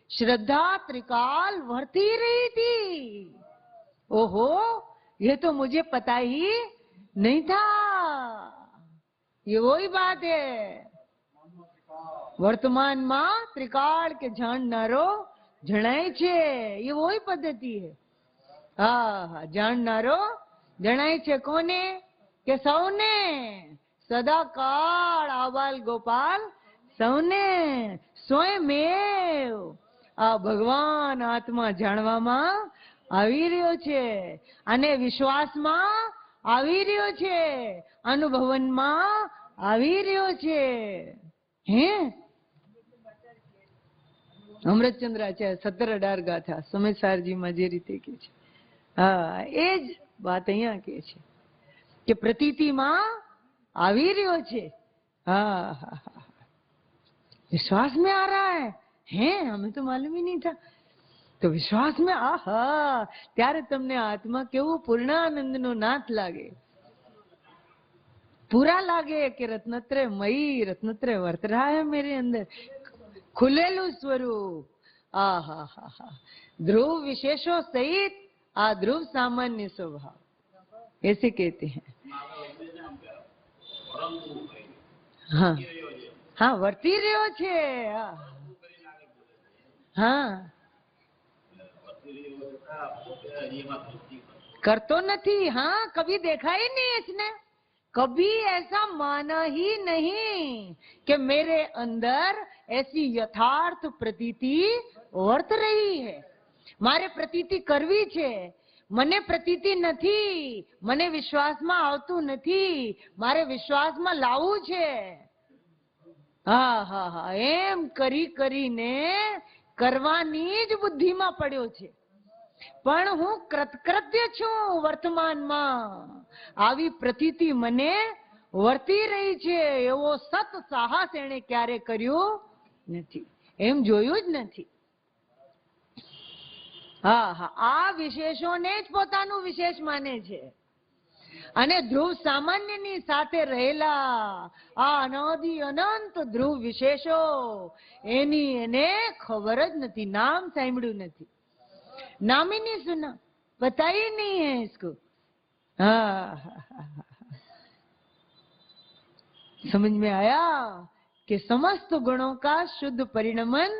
श्रद्धा त्रिकाल वर्ती रही थी। ओहो, ये तो मुझे पता ही नहीं था। ये वही बात है, वर्तमान में त्रिकाल के जाणनारो जणाय छे, ये वही पद्धति है। जाणनारो जणाय छे कोने? के सौने, सदाकाल आबाल गोपाल सौने, स्वयमेव आ भगवान आत्मा जाणवामां આવી રહ્યો છે અને વિશ્વાસમાં આવી રહ્યો છે, અનુભવનમાં આવી રહ્યો છે। હે અમૃતચંદ્રાચાર્ય 17-18 ગાથા સમયસારજીમાં જે રીતે કે છે, એ જ વાત અહીંયા કે છે કે પ્રતીતિમાં આવી રહ્યો છે। विश्वास में आ रहा है, हमें तो मालूम ही नहीं था। तो विश्वास में आहा, त्यारे तमने आत्मा केवो पूर्णानंद नो नाथ लागे, पूरा लागे कि रत्नत्रय मई, रत्नत्रय वर्त रहा है मेरे अंदर, खुलेलू स्वरूप। ध्रुव विशेषों सहित आ ध्रुव सामान्य स्वभाव, ऐसे कहते हैं। हाँ હા વર્તી રહ્યો છે. હા करतो नहीं. हाँ कभी देखा ही नहीं इसने. कभी ऐसा माना ही नहीं कि मेरे अंदर ऐसी यथार्थ प्रतीति वर्त रही है. मारे प्रतीति करवी छे, मने प्रतीति नहीं, मने विश्वास में आवतुं नहीं, मारे विश्वास में लावू छे. हाँ हाँ हाँ एम करी करीने करवानी ज बुद्धि में पड्यो छे. पण हूँ कृतकृत्य छू वर्तमान में. आवी प्रतीति मने वर्ती रही छे एवो सत साहस एणे क्यारे कर्यो नथी. एम जोयुं ज नथी. हाँ हाँ आ विशेषोने ज पोतानुं विशेष माने छे. અને ધ્રુવ સામાન્યની સાથે રહેલા આ અનાદિ અનંત ધ્રુવ વિશેષો એની એને ખબર જ નથી. નામ સાંભળ્યું નથી. नाम ही नहीं सुना, पता ही नहीं है इसको. समझ में आया कि समस्त गुणों का शुद्ध परिणमन.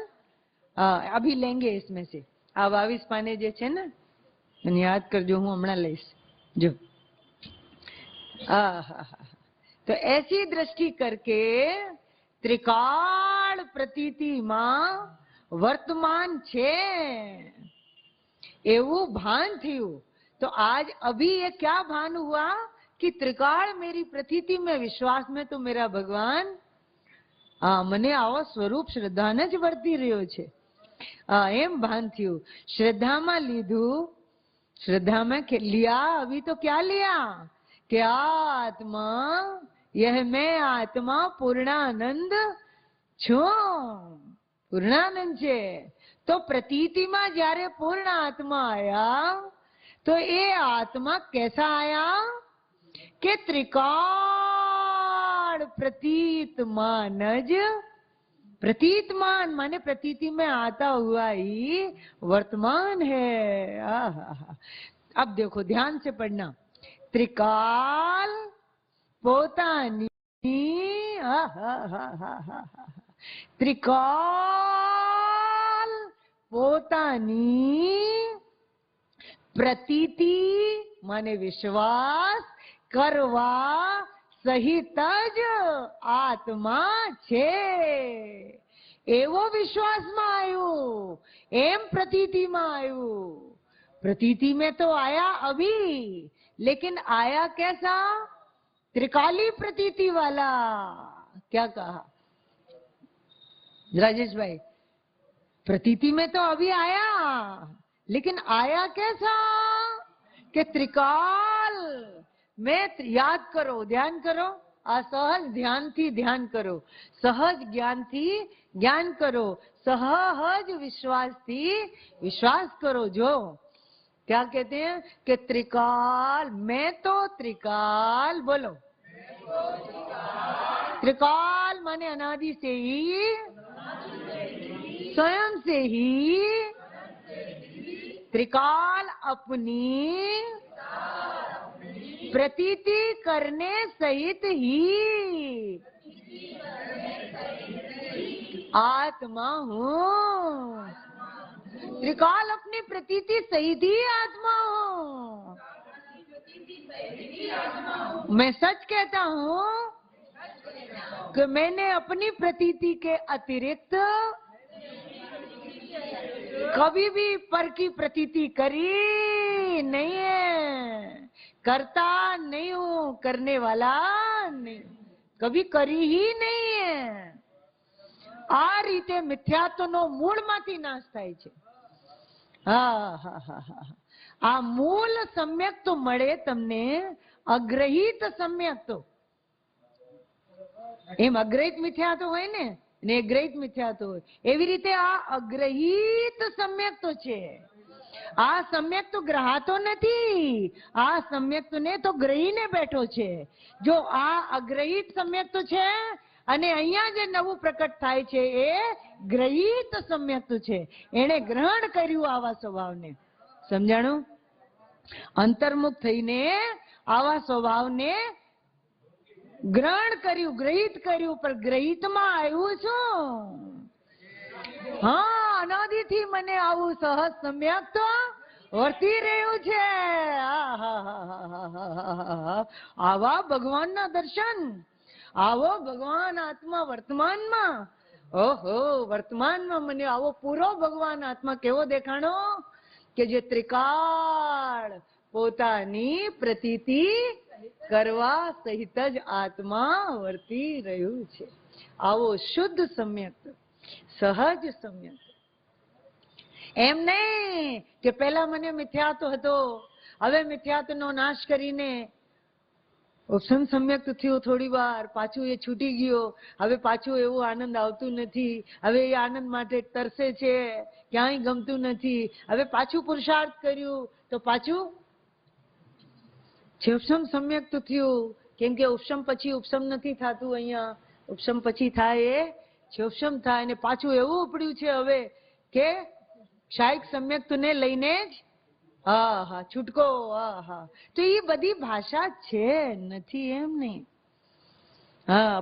अभी लेंगे इसमें से आ 22 पाने जे छे ने મને યાદ કરજો, હું હમણાં લઈશ. જો तो ऐसी दृष्टि करके त्रिकाल प्रतीति मां वर्तमान छे एवं भान थયું. तो आज अभी ये क्या भान हुआ कि त्रिकाल मेरी प्रतीति में, विश्वास में तो मेरा भगवान मने आवो स्वरूप श्रद्धा ने ज वर्ती रह्यो छे. एम भान थયું. श्रद्धा में लीधु, श्रद्धा में लिया. अभी तो क्या लिया कि आत्मा, यह मैं आत्मा पूर्णानंद छू. पूर्णानंद छे. तो प्रतीति में जारे पूर्ण आत्मा आया तो ये आत्मा कैसा आया कि त्रिकाल प्रतीतमान ज. प्रतीतमान माने प्रतीति में आता हुआ ही वर्तमान है. अब देखो ध्यान से पढ़ना. त्रिकाल पोतानी, त्रिकाल पोतानी प्रतीति माने विश्वास करवा सहित ज आत्मा छे. एवो विश्वास में आयो, एम प्रतीति में आयो. प्रतीति में तो आया अभी, लेकिन आया कैसा? त्रिकाली प्रतीति वाला. क्या कहा राजेश भाई? प्रतीति में तो अभी आया, लेकिन आया कैसा कि त्रिकाल में. याद करो, ध्यान करो. आ सहज ध्यान थी ध्यान करो, सहज ज्ञान थी ज्ञान करो, सहज विश्वास थी विश्वास करो. जो क्या कहते हैं कि त्रिकाल, मैं तो त्रिकाल. बोलो त्रिकाल माने अनादि से ही, स्वयं से ही. त्रिकाल अपनी प्रतीति करने सहित ही आत्मा हूँ. त्रिकाल अपनी प्रतीति सहित ही आत्मा हूँ. मैं सच कहता हूँ कि मैंने अपनी प्रतीति के अतिरिक्त कभी भी पर की प्रतीति करी नहीं है. करता नहीं हूँ, करने वाला नहीं, कभी करी ही नहीं है. आ रीते मिथ्यात्वनो मूळमांथी नाश थाय छे. आ मूल सम्यक तो मळे तमने, अग्रहित सम्यक तो. एम अग्रहित मिथ्यात्व होय ने ग्रहित मिथ्यात्व होय, एवी रीते आ अग्रहित सम्यक तो छे. आ सम्यक तो ग्रहातो नथी, आ सम्यक तो ने तो ग्रहीने बैठो छे. जो आ अग्रहित सम्यक तो छे અને અહીંયા જે નવું પ્રકટ થાય છે એ ગ્રહિત સમ્યક છે. એણે ગ્રહણ કર્યું આવા સ્વભાવને. સમજાણું? અંતર્મુખ થઈને આવા સ્વભાવને ગ્રહણ કર્યું, ગ્રહિત કર્યું, પણ ગ્રહિતમાં આવ્યું શું? હા, અનાદિથી મને આવું સહજ સમ્યક તો વર્તી રહ્યું છે. આવા ભગવાનના દર્શન, આવો ભગવાન આત્મા વર્તમાનમાં. ઓહો, વર્તમાનમાં મને આવો પૂરો ભગવાન આત્મા કેવો દેખાણો કે જે ત્રિકાળ પોતાની પ્રતીતિ કરવા સહિત જ આત્મા વર્તી રહ્યું છે. આવો શુદ્ધ સમ્યક, સહજ સમ્યક. એમ નહીં કે પેલા મને મિથ્યાત્વ હતો, હવે મિથ્યાત્વનો નાશ કરીને ઉપસમ સમ્યક થયું, થોડી વાર પાછું એ છૂટી ગયો, હવે પાછું એવું આનંદ આવતું નથી, હવે એ આનંદ માટે તરસે છે, ક્યાંય ગમતું નથી, હવે પાછું પુરુષાર્થ કર્યું તો પાછું ઉપસમ સમ્યક થયું. કેમ કે ઉપસમ પછી ઉપસમ નથી થતું, અહીંયા ઉપસમ પછી થાય એ ઉપસમ થાય, અને પાછું એવું ઉપડ્યું છે હવે કે ક્ષાયિક સમ્યક ને લઈને જ છૂટકો. તો એ બધી ભાષા છે, નથી એમ નહીં.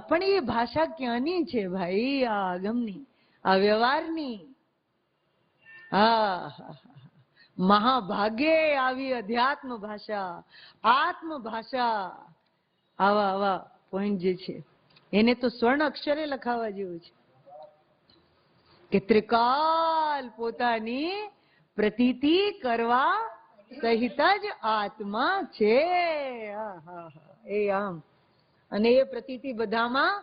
પણ એ ભાષા ક્યાંની છે ભાઈ? આ આગમની, આ વ્યવહારની. મહાભાગ્યે આવી અધ્યાત્મ ભાષા, આત્મ ભાષા. આવા પોઈન્ટ જે છે એને તો સ્વર્ણ અક્ષરે લખાવા જેવું છે કે ત્રિકાલ પોતાની પ્રતીતિ કરવા સહિત જ આત્મા છે. એ આમ, અને એ પ્રતીતિ બધામાં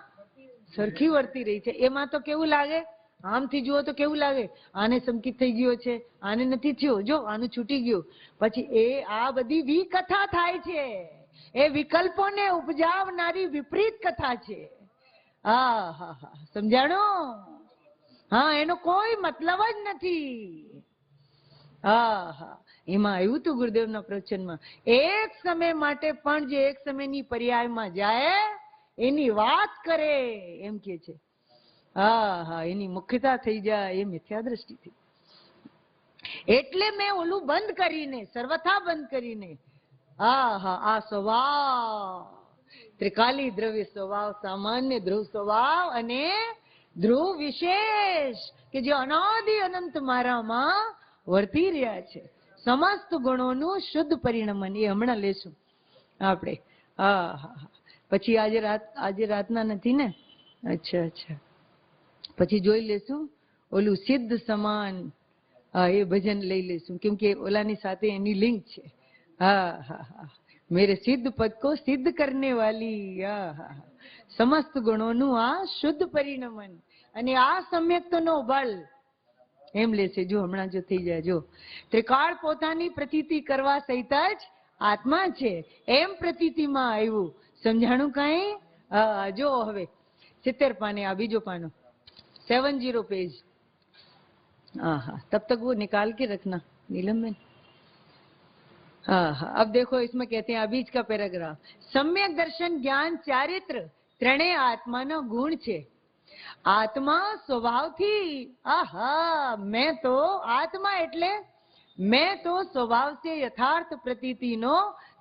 સરખી વર્તી રહી છે. એમાં તો કેવું લાગે, આમથી જુઓ તો કેવું લાગે, આને સંકિત થઈ ગયો છે, આને નથી થયો, જો આનું છૂટી ગયું. પછી એ આ બધી વિકથા થાય છે, એ વિકલ્પોને ઉપજાવનારી વિપરીત કથા છે. સમજાણું? એનો કોઈ મતલબ જ નથી. એમાં આવ્યું હતું ગુરુદેવના પ્રવચનમાં, એક સમય માટે પણ જે એક સમયની પર્યાયમાં જાય એની વાત કરે, એમ કે છે. એની મુખ્યતા થઈ જાય એ મિથ્યા દ્રષ્ટિથી. એટલે મેં ઓલું બંધ કરીને, સર્વથા બંધ કરીને, આ સ્વભાવ, ત્રિકાલી દ્રવ્ય સ્વભાવ, સામાન્ય ધ્રુવ સ્વભાવ અને ધ્રુવ વિશેષ કે જે અનાદિ અનંત મારામાં વર્તી રહ્યા છે, સમસ્ત ગુણોનું શુદ્ધ પરિણમન. એ હમણાં લેશું આપણે. પછી આજે રાતના નથી ને? અચ્છા, પછી જોઈ લેશું ઓલું સિદ્ધ સમાન. એ ભજન લઈ લેશું, કેમ કે ઓલાની સાથે એની લિંક છે. મેરે સિદ્ધ પદ કો સિદ્ધ કરને વાલી. સમસ્ત ગુણોનું આ શુદ્ધ પરિણમન અને આ સમ્યક્તનો બળ. એમ લેશે, જો હમણાં જો થઈ જાય. જો ત્રિકાળ પોતાની પ્રતીતિ કરવા સહિત જ આત્મા છે, એમ પ્રતીતિમાં આવ્યું. સમજાણું કઈ? જો હવે 70 પાને, આ બીજો પાનો, 70 पेज. तब तक वो निकाल के रखना नीलम में. अब देखो इसमें कहते हैं अभी का पैराग्राफ, सम्यक दर्शन ज्ञान चारित्र ત્રણેય આત્માનો ગુણ છે. આત્મા સ્વભાવથી મેં તો આત્મા એટલે મેં તો સ્વભાવ સે યથાર્થ પ્રતીતિનો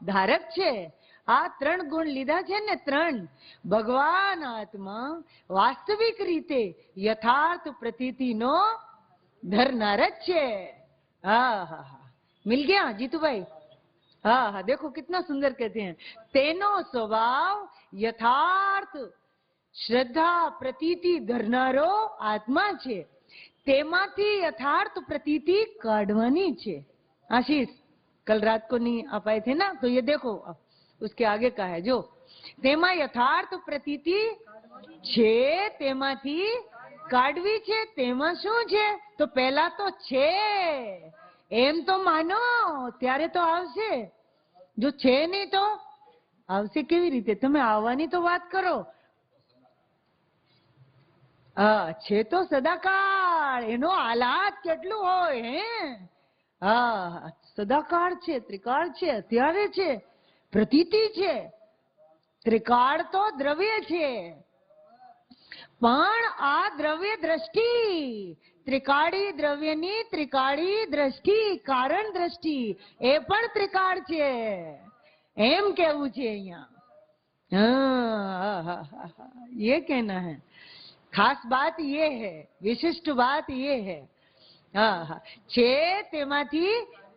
ધારક છે. આ ત્રણ ગુણ લીધા છે ને, ત્રણ. ભગવાન આત્મા વાસ્તવિક રીતે યથાર્થ પ્રતીતિનો ધરનાર જ છે. मिल गया जीतू भाई? देखो कितना सुंदर कहते हैं, तेनो स्वभाव यथार्थ શ્રદ્ધા પ્રતીતિ ધરનારો આત્મા છે, તેમાંથી યથાર્થ પ્રતીતિ કાઢવાની છે. आशीष कल रात को नहीं आ पाए थे ना, तो ये देखो उसके आगे का है, जो તેમાં યથાર્થ પ્રતીતિ છે તેમાંથી કાઢવી છે. તેમાં શું છે? તો પહેલા તો છે એમ તો માનો, ત્યારે તો આવશે. જો છે નહીં તો આવશે કેવી રીતે? તમે આવવાની તો વાત કરો. છે તો સદાકાળ, એનો આહલાદ કેટલું હોય હે. સદાકાળ છે, ત્રિકાળ છે, અત્યારે છે, પ્રતીતિ છે. ત્રિકાળ તો દ્રવ્ય છે, પણ આ દ્રવ્ય દ્રષ્ટિ, ત્રિકાળી દ્રવ્યની ત્રિકાળી દ્રષ્ટિ, કારણ દ્રષ્ટિ, એ પણ ત્રિકાળ છે એમ કેવું છે અહીંયા. ये कहना है। खास बात ये है, વિશિષ્ટ વાત ये है। છે તેમાંથી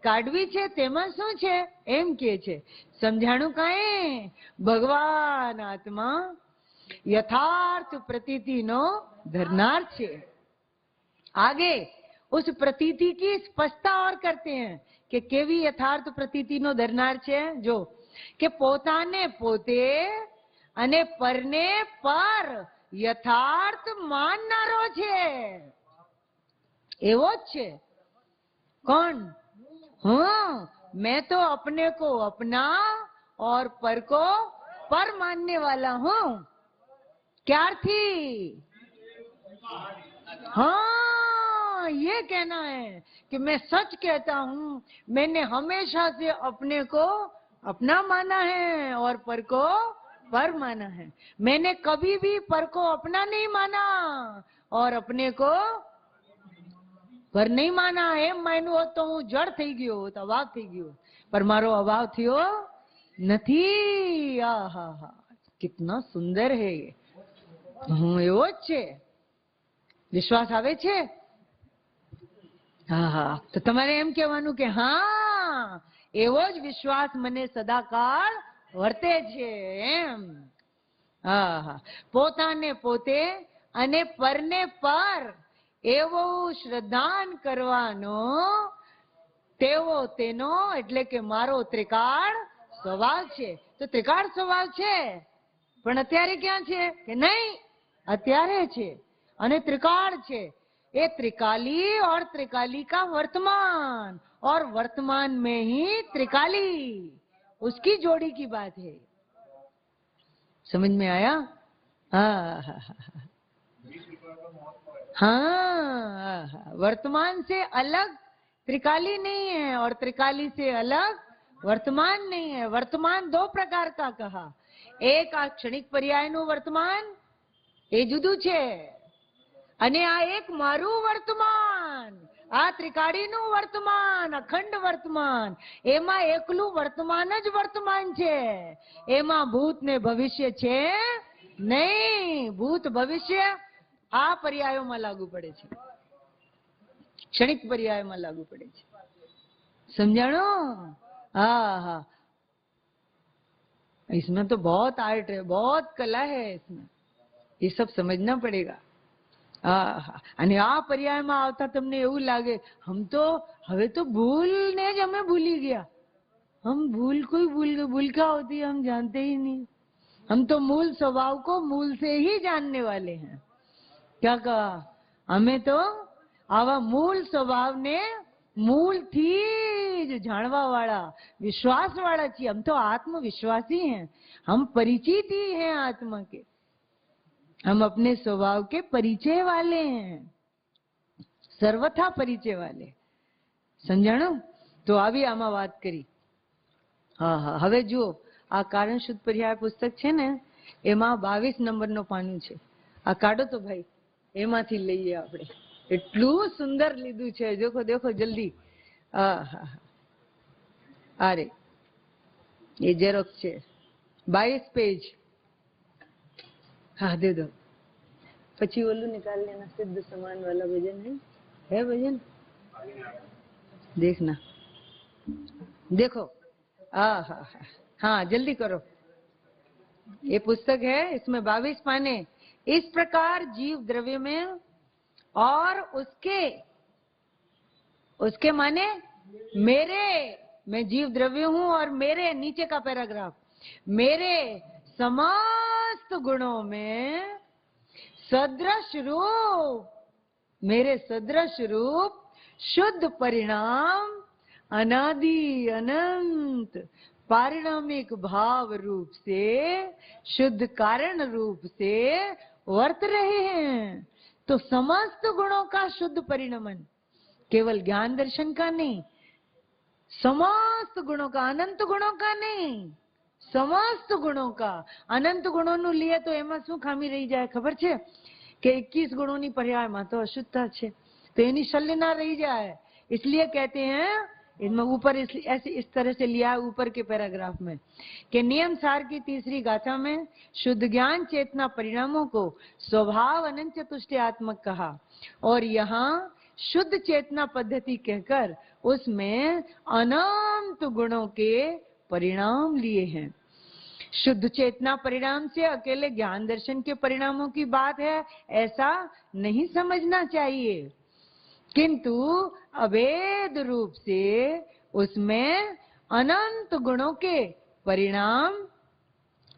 કાઢવી છે તેમાં શું છે એમ કે છે। સમજાણું કાંઈ? ભગવાન આત્મા यथार्थ प्रतीति नो धरनार छे। आगे उस प्रतीति की स्पष्टता और करते हैं कि केवी यथार्थ प्रतीति नो धरनार छे। जो के पोताने पोते अने परने पर यथार्थ माननारो छे, एवो ज छे। कौन? हाँ, मैं तो अपने को अपना और पर को पर मानने वाला हूँ। क्यारथी? हाँ, ये कहना है कि मैं सच कहता हूँ, मैंने हमेशा से अपने को अपना माना है और पर को पर माना है। मैंने कभी भी पर को अपना नहीं माना और अपने को पर नहीं माना। एम मान्યું હોત તો હું જડ થઈ ગયો હોત, અભાવ થઈ ગયો, पर मारो अभाव थयो નથી। आहा, कितना सुंदर है ये। હું એવો જ છે। વિશ્વાસ આવે છે? હા, તો તમારે એમ કહેવાનું કે હા, એવો જ વિશ્વાસ મને સદાકાળ વર્તે છે એમ। હા, પોતાને પોતે અને પરને પર એવો શ્રદ્ધાન કરવાનો તેવો તેનો એટલે કે મારો ત્રિકાળ સ્વભાવ છે। તો ત્રિકાળ સ્વભાવ છે, પણ અત્યારે ક્યાં છે કે નહીં? અત્યારે છે અને त्रिकाल છે। ये त्रिकाली और त्रिकाली का वर्तमान, और वर्तमान में ही त्रिकाली, उसकी जोड़ी की बात है। समझ में आया? हाँ, वर्तमान से अलग त्रिकाली नहीं है और त्रिकाली से अलग वर्तमान नहीं है। वर्तमान दो प्रकार का कहा। एक आ क्षणिक पर्याय નું વર્તમાન, એ જુદું છે, અને આ એક મારું વર્તમાન, આ ત્રિકાળીનું વર્તમાન, અખંડ વર્તમાન, એમાં એકલું વર્તમાન જ વર્તમાન છે। એમાં ભૂત ને ભવિષ્ય છે નહીં। ભૂત ભવિષ્ય આ પર્યાયોમાં લાગુ પડે છે, क्षणिक पर्यायोમાં लागू પડે છે। समझाणो? हाँ, इसमें तो बहुत आर्ट है, बहुत कला है इसमें, ये सब समझना पड़ेगा। અને આ પર્યાયમાં આવતા તમને એવું લાગે हम तो હવે તો ભૂલને જ અમે ભૂલી ગયા। हम भूल क्या होती है हम जानते ही नहीं। हम तो मूल स्वभाव को मूल से ही जानने वाले हैं। क्या कहा? हमें तो आवा मूल स्वभाव ने मूल थी जो जानवा वाला विश्वास वाला चाहिए। हम तो आत्मविश्वासी हैं, हम परिचित ही हैं आत्मा के, हम अपने स्वभाव के परिचय वाले हैं, सर्वथा परिचय वाले। समझाणो? तो આવી આમાં વાત કરી। હા, હવે જુઓ, આ કારણ શુદ્ધ પર્યાય પુસ્તક છે ને, એમાં 22 નંબરનો પાનું છે। આ કાઢો તો ભાઈ, એમાંથી લઈએ આપણે। એટલું સુંદર લીધું છે, देखो देखो जल्दी। अरे ये जेरोक्स છે, 22 पेज। हाँ, दे दो। પછી ઓલું निकाल लेना, सिद्ध समान वाला वजन है वजन, देखना, देखो। हाँ, जल्दी करो। ये पुस्तक है, इसमें 22 पाने। इस प्रकार जीव द्रव्य में और उसके माने मेरे, मैं जीव द्रव्य हूं और मेरे, नीचे का पैराग्राफ, मेरे समस्त गुणों में सदृश रूप, मेरे सदृश रूप शुद्ध परिणाम अनादि अनंत पारिणामिक भाव रूप से शुद्ध कारण रूप से वर्त रहे हैं। तो समस्त गुणों का शुद्ध परिणमन, केवल ज्ञान दर्शन का नहीं, समस्त गुणों का, अनंत गुणों का नहीं, समस्त गुणों का। अनंत गुणों नु लिए तो एमा શું ખામી રહી જાય ખબર છે કે 21 ગુણોની પર્યાયમાં તો અશુદ્ધતા છે, તો એની શલ્ય ના રહી જાય। इसलिए कहते हैं इसमें ऊपर ऐसे इस तरह से लिया है ऊपर के पैराग्राफ में कि नियम सार की तीसरी गाथा में शुद्ध ज्ञान चेतना परिणामों को स्वभाव अनंत चतुष्टयात्मक कहा और यहाँ शुद्ध चेतना पद्धति कहकर उसमें अनंत गुणों के परिणाम लिए हैं। शुद्ध चेतना परिणाम से अकेले ज्ञान दर्शन के परिणामों की बात है ऐसा नहीं समझना चाहिए, किंतु अभेद रूप से उसमें अनंत गुणों के परिणाम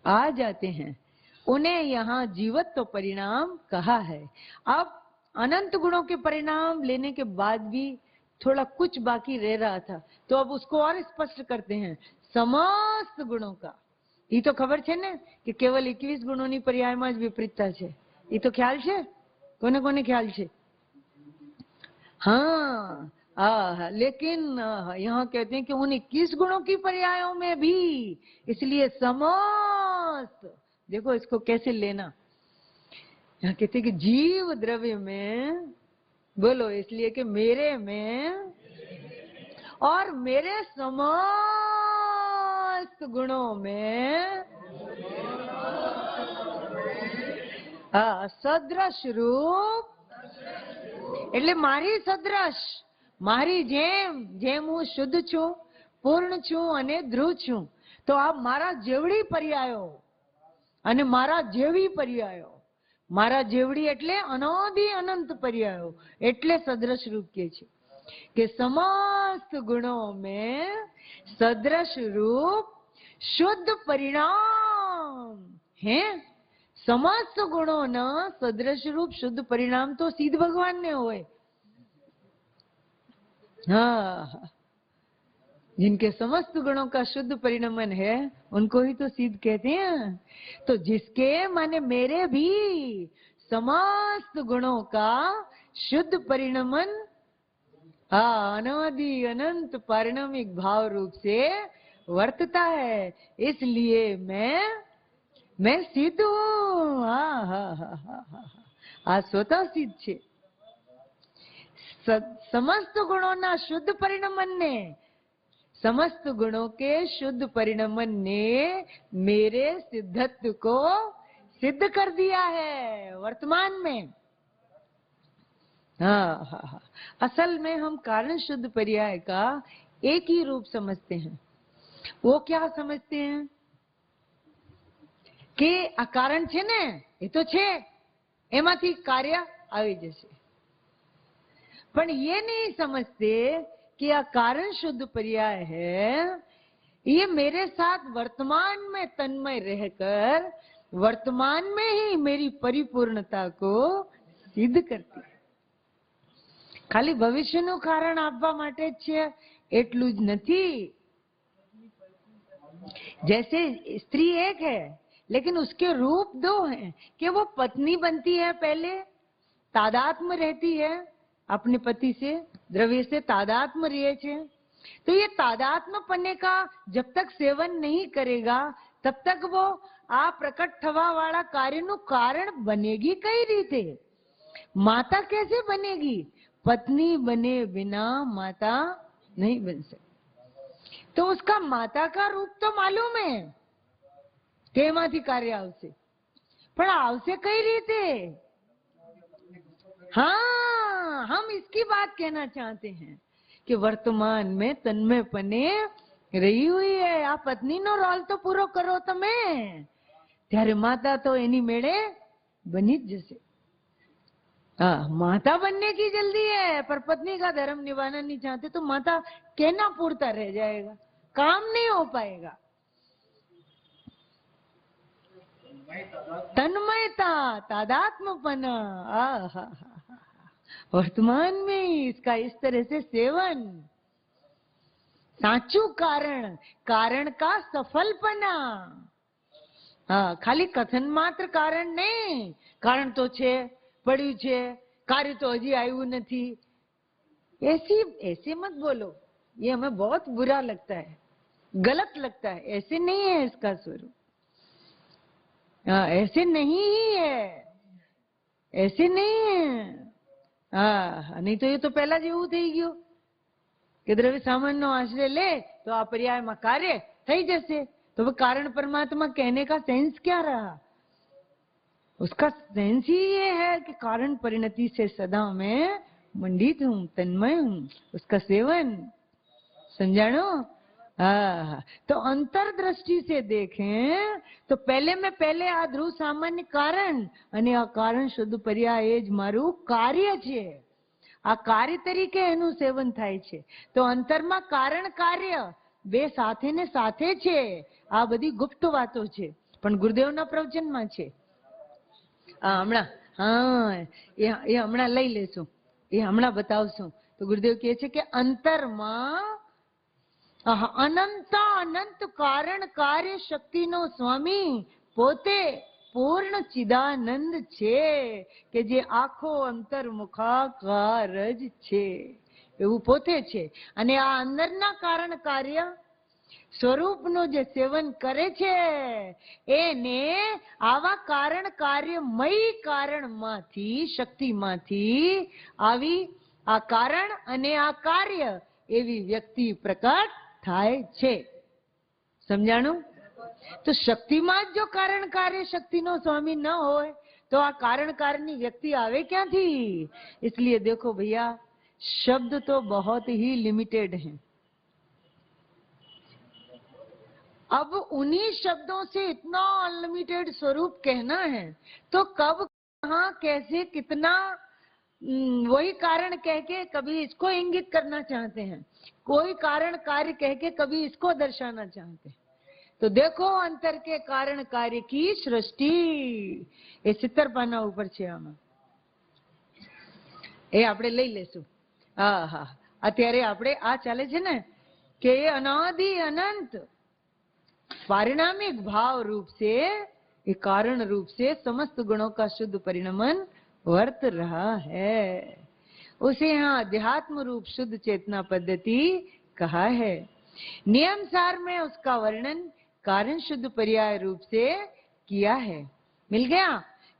आ जाते हैं, उन्हें यहाँ जीवत्व परिणाम कहा है। अब अनंत गुणों के परिणाम लेने के बाद भी थोड़ा कुछ बाकी रह रहा था, तो अब उसको और स्पष्ट करते हैं। समस्त गुणों का ये तो खबर है ने कि केवल 21 गुणों पर्यायમાં જ विपरीतता છે, ये तो ख्याल है कोने कोने ख्याल है? हाँ, लेकिन यहाँ कहते हैं कि उन 21 गुणों की पर्यायों में भी, इसलिए समस्त, देखो इसको कैसे लेना। यहाँ कहते हैं कि जीव द्रव्य में, बोलो, इसलिए कि मेरे में और मेरे समस्त गुणों में सदृश रूप, એટલે મારી સદૃશ, મારી જેમ હું શુદ્ધ છું, પૂર્ણ છું અને ધ્રુવ છું, તો આ મારા જેવડી પર્યાયો અને મારા જેવી પર્યાયો, મારા જેવડી એટલે અનાદિ અનંત પર્યાયો, એટલે સદૃશ રૂપ કે છે કે समस्त गुणों में सदृश रूप शुद्ध परिणाम है। समस्त गुणों न सदृश रूप शुद्ध परिणाम तो सिद्ध भगवान ने हुए। हाँ, जिनके समस्त गुणों का शुद्ध परिणमन है उनको ही तो सिद्ध कहते हैं। तो जिसके माने मेरे भी समस्त गुणों का शुद्ध परिणमन अनादि अनंत पारिणामिक भाव रूप से वर्तता है, इसलिए मैं सिद्ध हूँ। आ स्वतः सिद्ध छे। समस्त गुणों ना शुद्ध परिणमन ने, समस्त गुणों के शुद्ध परिणमन ने मेरे सिद्धत्व को सिद्ध कर दिया है वर्तमान में। हाँ, असल में हम कारण शुद्ध पर्याय का एक ही रूप समझते हैं। वो क्या समझते हैं कि आ कारण छे ने, ये तो छे, एमांथी कार्य आवी जशे, पण ये नहीं समझते कि आ कारण शुद्ध पर्याय है, ये मेरे साथ वर्तमान में तन्मय रहकर वर्तमान में ही मेरी परिपूर्णता को सिद्ध करती है। खाली भविष्यનું કારણ આપવા માટે જ છે એટલું જ નથી। जैसे स्त्री एक है लेकिन उसके रूप दो हैं कि वो पत्नी बनती है, पहले तादात्म्य रहती है अपने पति से, द्रव्य से तादात्म्य रहे छे, तो ये तादात्म्य पन्ने का जब तक सेवन नहीं करेगा तब तक वो आ प्रकट थवा वाला कार्यનું कारण बनेगी कई रीते? माता कैसे बनेगी? पत्नी बने बिना माता नहीं बन सकती। तो उसका माता का रूप तो मालूम है के माथी कार्य आवशे, पण आवशे कई रीते? हाँ, हम इसकी बात कहना चाहते हैं कि वर्तमान में तन्मय पने रही हुई है। आ पत्नी नो रोल तो पूरो करो तमे, त्यारे माता तो एनी मेड़े बनी ज जशे। हाँ, माता बनने की जल्दी है पर पत्नी का धर्म निभाना नहीं चाहते तो माता कहना पूरता रह जाएगा, काम नहीं हो पाएगा। तन्मयता, तादात्म्यपना, वर्तमान में इसका इस तरह से सेवन, साचू कारण, कारण का सफलपना। हाँ, खाली कथन मात्र कारण नहीं, कारण तो छे, पड़्યું છે, कार्य तो हजी आयु नहीं, ऐसे मत बोलो, ये हमें बहुत बुरा लगता है, गलत लगता है। ऐसे नहीं है इसका स्वरूप। हाँ, ऐसे नहीं ही है, ऐसे नहीं है। हाँ, नहीं तो ये तो पहला जेवू थई गयो। કે દ્રવ્ય સામાનનો આશ્રય ले तो આ પર્યાયમાં કાર્ય થઈ જશે। तो वो कारण परमात्मा कहने का सेंस क्या रहा? उसका सेंस ही ये है कि कारण परिणति से सदा मैं मंडित हूँ, तन्मय हूँ, उसका सेवन। समझाणो? हाँ। तो अंतरदृष्टि से देखें तो पहले आ ध्रुव सामान्य कारण અને આ કારણ શુદ્ધ પર્યાય એ જ મારું કાર્ય છે। આ કાર્ય તરીકે એનું સેવન થાય છે। તો અંતરમાં કારણ કાર્ય બે સાથે ને સાથે છે। આ બધી ગુપ્ત વાતો છે પણ ગુરુદેવના પ્રવચનમાં છે। હમણાં લઈ લેશું, એ હમણાં બતાવશું। તો ગુરુદેવ કહે છે કે અંતરમાં અનંત અનંત કારણ કાર્ય શક્તિનો સ્વામી પોતે પૂર્ણ ચિદાનંદ છે કે જે આખો અંતર્મુખાકાર જ છે, એવું પોતે છે। અને આ અંદરના કારણ કાર્ય સ્વરૂપનું જે સેવન કરે છે એને આવા કારણ કાર્યમય કારણમાંથી શક્તિમાંથી આવી આ કારણ અને આ કાર્ય એવી વ્યક્તિ પ્રકટ થાય છે। સમજાણું? तो शक्तिમાં જ જો कारण कार्य शक्तिનો स्वामी न હોય तो आ कारण कार्यની व्यक्ति आवे क्यांथी? इसलिए देखो भैया, शब्द तो बहुत ही लिमिटेड हैं। अब उन्हीं शब्दों से इतना अनलिमिटेड स्वरूप कहना है तो कब कहाँ कैसे कितना वही कारण कह के कभी इसको इंगित करना चाहते हैं, कोई कारण कार्य कह के कभी इसको दर्शाना चाहते हैं। तो देखो अंतर के कारण कार्य की सृष्टि એ 70 પાના ઉપર છે। આમાં એ આપણે લઈ લેશું। હા, અત્યારે આપણે આ ચાલે છે ને કે અનાદિ અનંત पारिणामिक भाव रूप से ये कारण रूप से समस्त गुणों का शुद्ध परिणमन वर्त रहा है। उसे यहाँ अध्यात्म रूप शुद्ध चेतना पद्धति कहा है। नियम सार में उसका वर्णन कारण शुद्ध पर्याय रूप से किया है। मिल गया?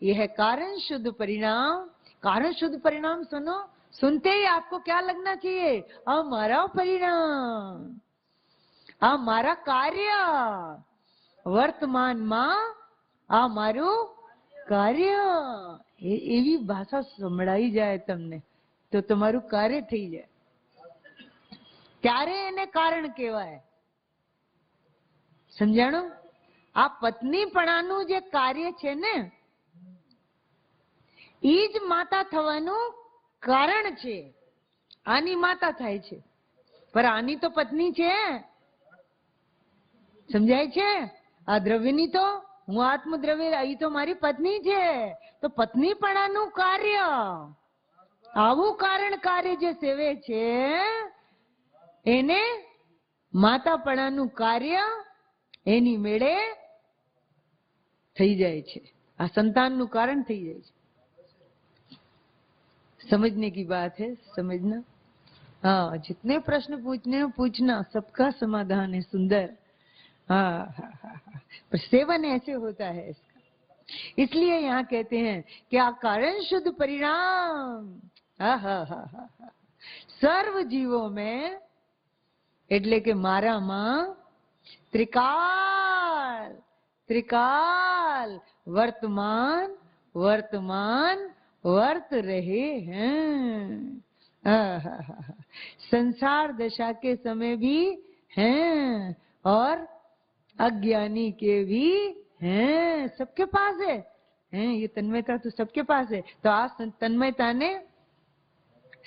यह कारण शुद्ध परिणाम। कारण शुद्ध परिणाम सुनो, सुनते ही आपको क्या लगना चाहिए? हमारा परिणाम, हमारा कार्य વર્તમાનમાં આ મારું કાર્ય, એવી ભાષા સંભળાઈ જાય તમને તો તમારું કાર્ય થઈ જાય, ત્યારે એને કારણ કહેવાય। સમજાણું? આ પત્નીપણાનું જે કાર્ય છે ને ઈ જ માતા થવાનું કારણ છે। આની માતા થાય છે પર આની તો પત્ની છે। સમજાય છે? આ દ્રવ્યની તો હું આત્મદ્રવ્ય, અહીં તો મારી પત્ની છે। તો પત્નીપણાનું કાર્ય, આવું કારણ કાર્ય જે સેવે છે એને માતાપણાનું કાર્ય એની મેળે થઈ જાય છે। આ સંતાનનું કારણ થઈ જાય છે। समझने की बात है, समझना। हाँ, जितने प्रश्न पूछना सबका समाधान है सुंदर। हाँ, पर सेवन ऐसे होता है इसका। इसलिए यहाँ कहते हैं कि आ कारण शुद्ध परिणाम सर्व जीवों में એટલે કે મારામાં ત્રિકાલ त्रिकाल वर्तमान वर्तमान वर्त रहे हैं। संसार दशा के समय भी हैं और अज्ञानी के भी हैं, सबके पास है। ये तन्मयता तो सबके पास है। तो आ तन्मयता ने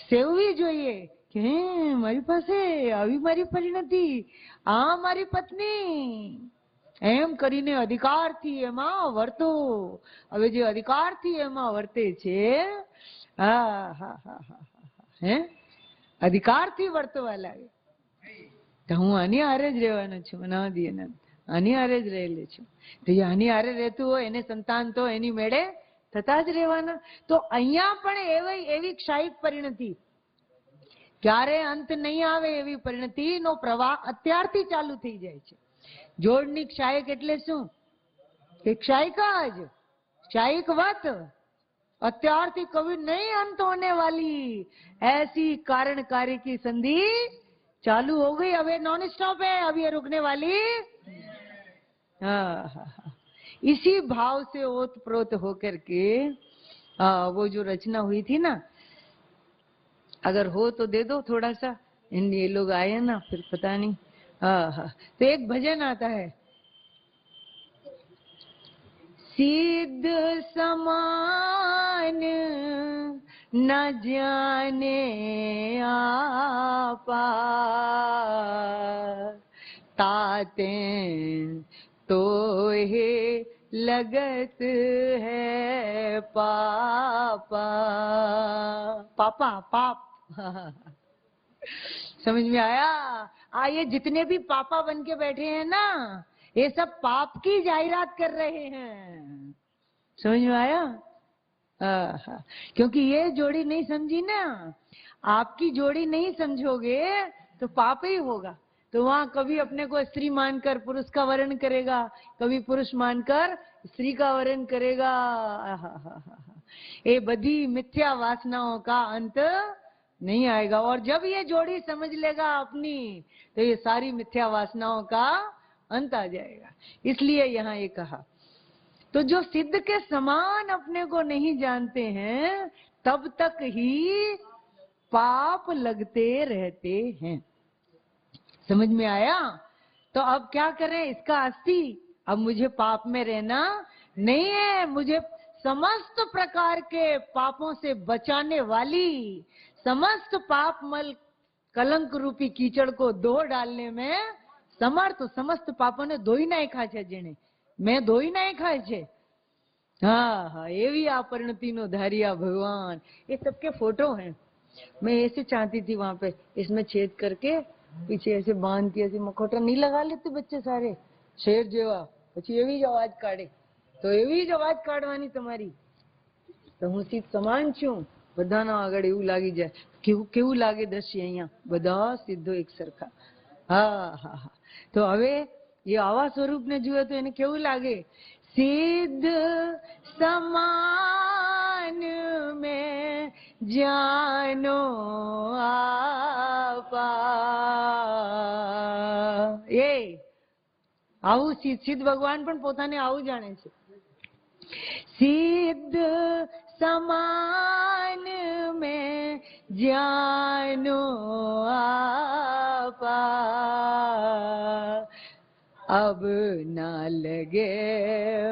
સેવવી જોઈએ કે મારી પાસે આવી મારી પરિણતિ, આ મારી પત્ની, એમ કરીને અધિકારથી એમાં વર્તો। હવે જે અધિકારથી એમાં વર્તે છે અધિકારથી વર્તવા લાગે તો હું આની હારે જ રહેવાનો છું, અનાદિ અનંત આની હારે જ રહેલી છું। તો એ આની હારે રહેતું હોય એને સંતાન તો એની મેળે થતા જ રહેવાના। તો અહીંયા પણ એવી ક્ષાયિક પરિણતિ, ક્યારે અંત નહીં આવે એવી પરિણતિનો પ્રવાહ અત્યારથી ચાલુ થઈ જાય છે। જોડની ક્ષાયક એટલે શું? કે ક્ષાયિક જ ક્ષાયિકવત અત્યારથી कभी नहीं अंत होने वाली ऐसी कारण कार्य की संधि चालू हो गई, अब ये नॉन स्टॉप है, अब ये रुकने वाली। इसी भाव से ओतप्रोत होकर के वो जो रचना हुई थी ना, अगर हो तो दे दो थोड़ा सा, इन ये लोग आए ना फिर पता नहीं। तो एक भजन आता है, सिद्ध समान न जाने आपा, ताते तो हे लगत है पापा। पापा पाप समझ में आया? ये जितने भी पापा बन के बैठे हैं ना, ये सब पाप की जाहिरात कर रहे हैं। समझ में आया? क्योंकि ये जोड़ी नहीं समझी ना, आपकी जोड़ी नहीं समझोगे तो पाप ही होगा। तो वहां कभी अपने को स्त्री मानकर पुरुष का वर्ण करेगा, कभी पुरुष मानकर स्त्री का वर्ण करेगा। ये बधी मिथ्या वासनाओं का अंत नहीं आएगा। और जब ये जोड़ी समझ लेगा अपनी, तो ये सारी मिथ्या वासनाओं का अंत आ जाएगा। इसलिए यहाँ ये कहा, तो जो सिद्ध के समान अपने को नहीं जानते हैं, तब तक ही पाप लगते रहते हैं। समझ में आया? तो अब क्या करें? इसका अस्थि, अब मुझे पाप में रहना नहीं है, मुझे समस्त प्रकार के पापों से बचाने वाली, समस्त पाप मल कलंक रूपी कीचड़ को धो डालने में समर्थ। समस्त पापों ने धोई नहीं खा छे, जेने मैं धोई नहीं खाए छे। एवी आ परिणति नो धारिया भगवान। ये सबके फोटो हैं। मैं ऐसे चाहती थी वहां पे, इसमें छेद करके पीछे ऐसे बांध के ऐसे मखोटा नहीं लगा लेते बच्चे सारे शेर जेवा, પછી એવી જ અવાજ કાઢે, તો એવી જ અવાજ કાઢવાની તમારી। તો હું સીધ સમાન છું બધાના આગળ, એવું લાગી જાય। કેવું લાગે દ્રશ્ય અહીંયા, બધા સિદ્ધો એક સરખા। તો હવે એ આવા સ્વરૂપને જુએ તો એને કેવું લાગે? सिद्ध समान में जानो आपा। ये આવું સિદ્ધ ભગવાન પણ પોતાને આવું જાણે છે। सिद्ध समान में जानो आपा, अब न लगे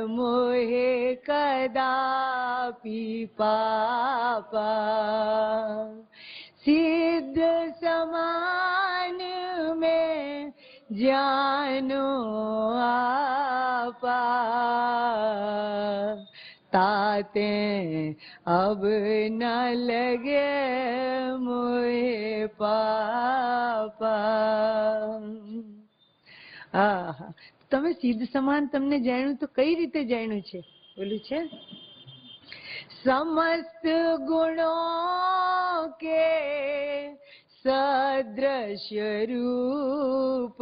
मोहे कदापि पापा। सिद्ध समान में जानो आपा, ताते अब न लगे मोहे पापा। તમે સિદ્ધ સમાન તમને જાણ્યું તો કઈ રીતે જાણ્યું છે? બોલું છે, समस्त गुणों के सदृश रूप।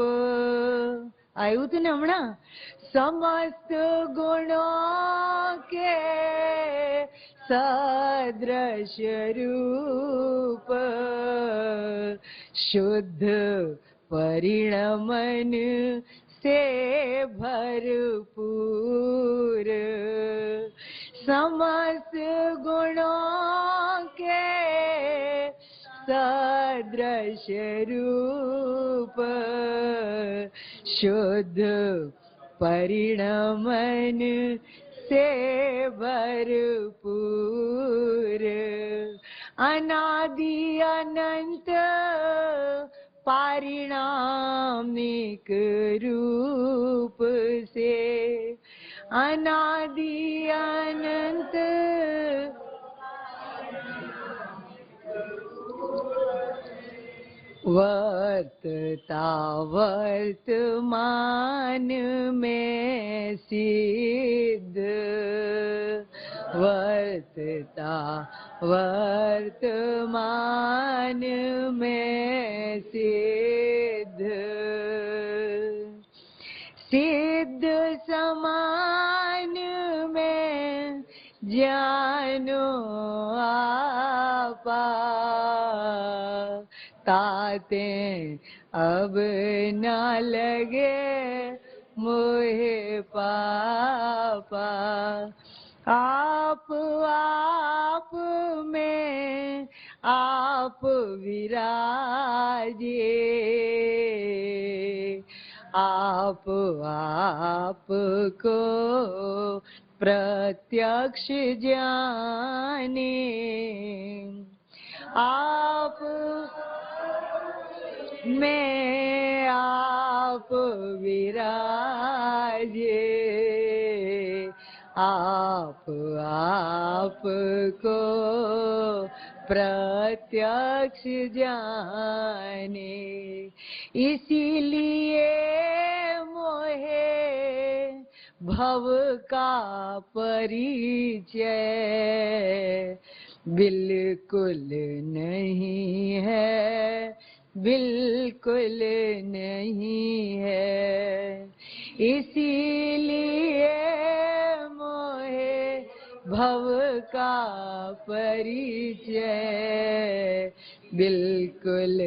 आयु તું ને હમણાં? समस्त गुणों के सदृश रूप, शुद्ध परिणमन से भरपूर। समस्त गुणों के सदृश रूप, शुद्ध परिणमन से भरपूर। अनादि अनंत पारिणामिक रूप से, अनादि अनंत वर्तता वर्तमान में सिद्ध, वर्तता वर्तमान में सिद्ध। सिद्ध समान में जानो आपा, ताते अब न लगे मोहे पापा। आप में आप विराजे, आप को प्रत्यक्ष जाने। आप में आप विराजे, आप को प्रत्यक्ष जाने। इसीलिए मोहे भव का परिचय बिल्कुल नहीं है, बिल्कुल नहीं है। इसीलिए मोहे भव का परिचय बिल्कुल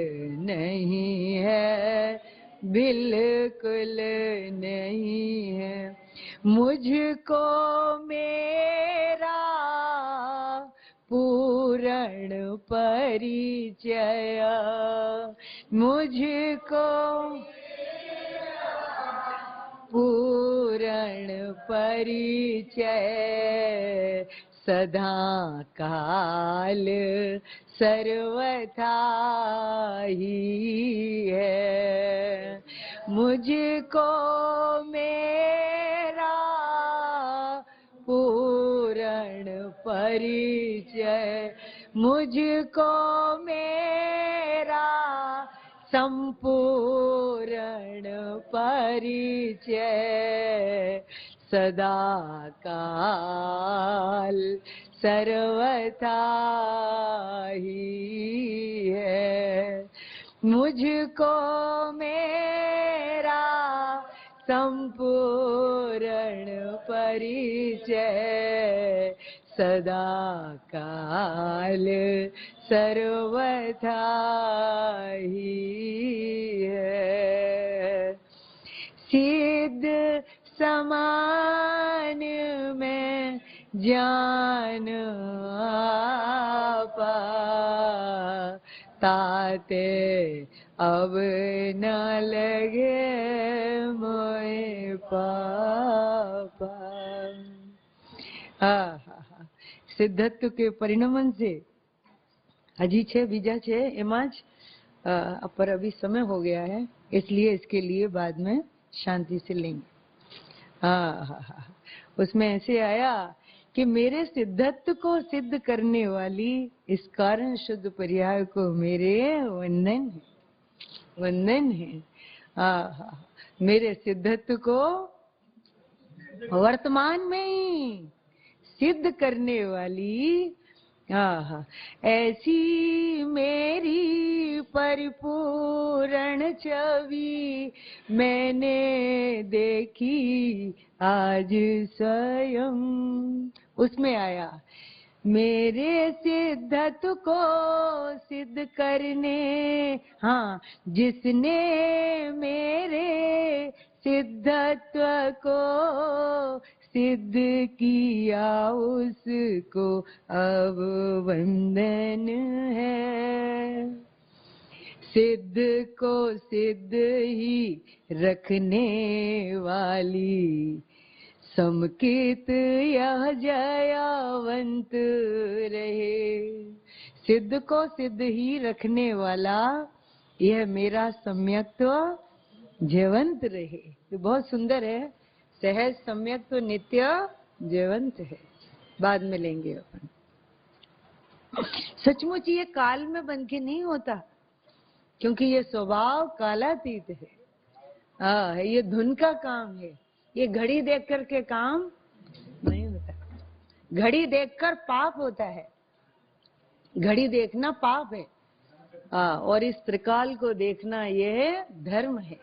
नहीं है, बिल्कुल नहीं है। मुझको मेरा पूर्ण परिचय, मुझको पूर्ण परिचय सदा काल सर्वथा ही है। मुझको मेरा पूर्ण परिचय, मुझको मेरा संपूर्ण परिचय सदा काल सर्वथा ही है। मुझको मेरा संपूर्ण परिचय सदा काल सर्वथा ही है। सिद्ध समान में जान आपा, ताते अब न लगे मोए पापा। સિદ્ધત્વ કે પરિણમન છે अजी छे बीजा छे एमाज पर अभी समय हो गया है, इसलिए इसके लिए बाद में शांति से लेंगे। उसमें ऐसे आया कि मेरे सिद्धत्व को सिद्ध करने वाली इस कारण शुद्ध पर्याय को मेरे वंदन है, वंदन है। मेरे सिद्धत्व को वर्तमान में ही सिद्ध करने वाली ऐसी मेरी परिपूर्ण छवि मैंने देखी आज स्वयं। उसमें आया मेरे सिद्धत्व को सिद्ध करने, जिसने मेरे सिद्धत्व को सिद्ध किया उसको अब वंदन है। सिद्ध को सिद्ध ही रखने वाली समकित यह जयावंत रहे। सिद्ध को सिद्ध ही रखने वाला यह मेरा सम्यक्त्व जयवंत रहे। तो बहुत सुंदर है, सहज सम्यक तो नित्य जयवंत है। बाद में लेंगे अपन। सचमुच ये काल में बन के नहीं होता, क्योंकि ये स्वभाव कालातीत है। ये धुन का काम है, ये घड़ी देख कर के काम नहीं होता। घड़ी देखकर पाप होता है, घड़ी देखना पाप है। और इस त्रिकाल को देखना ये धर्म है।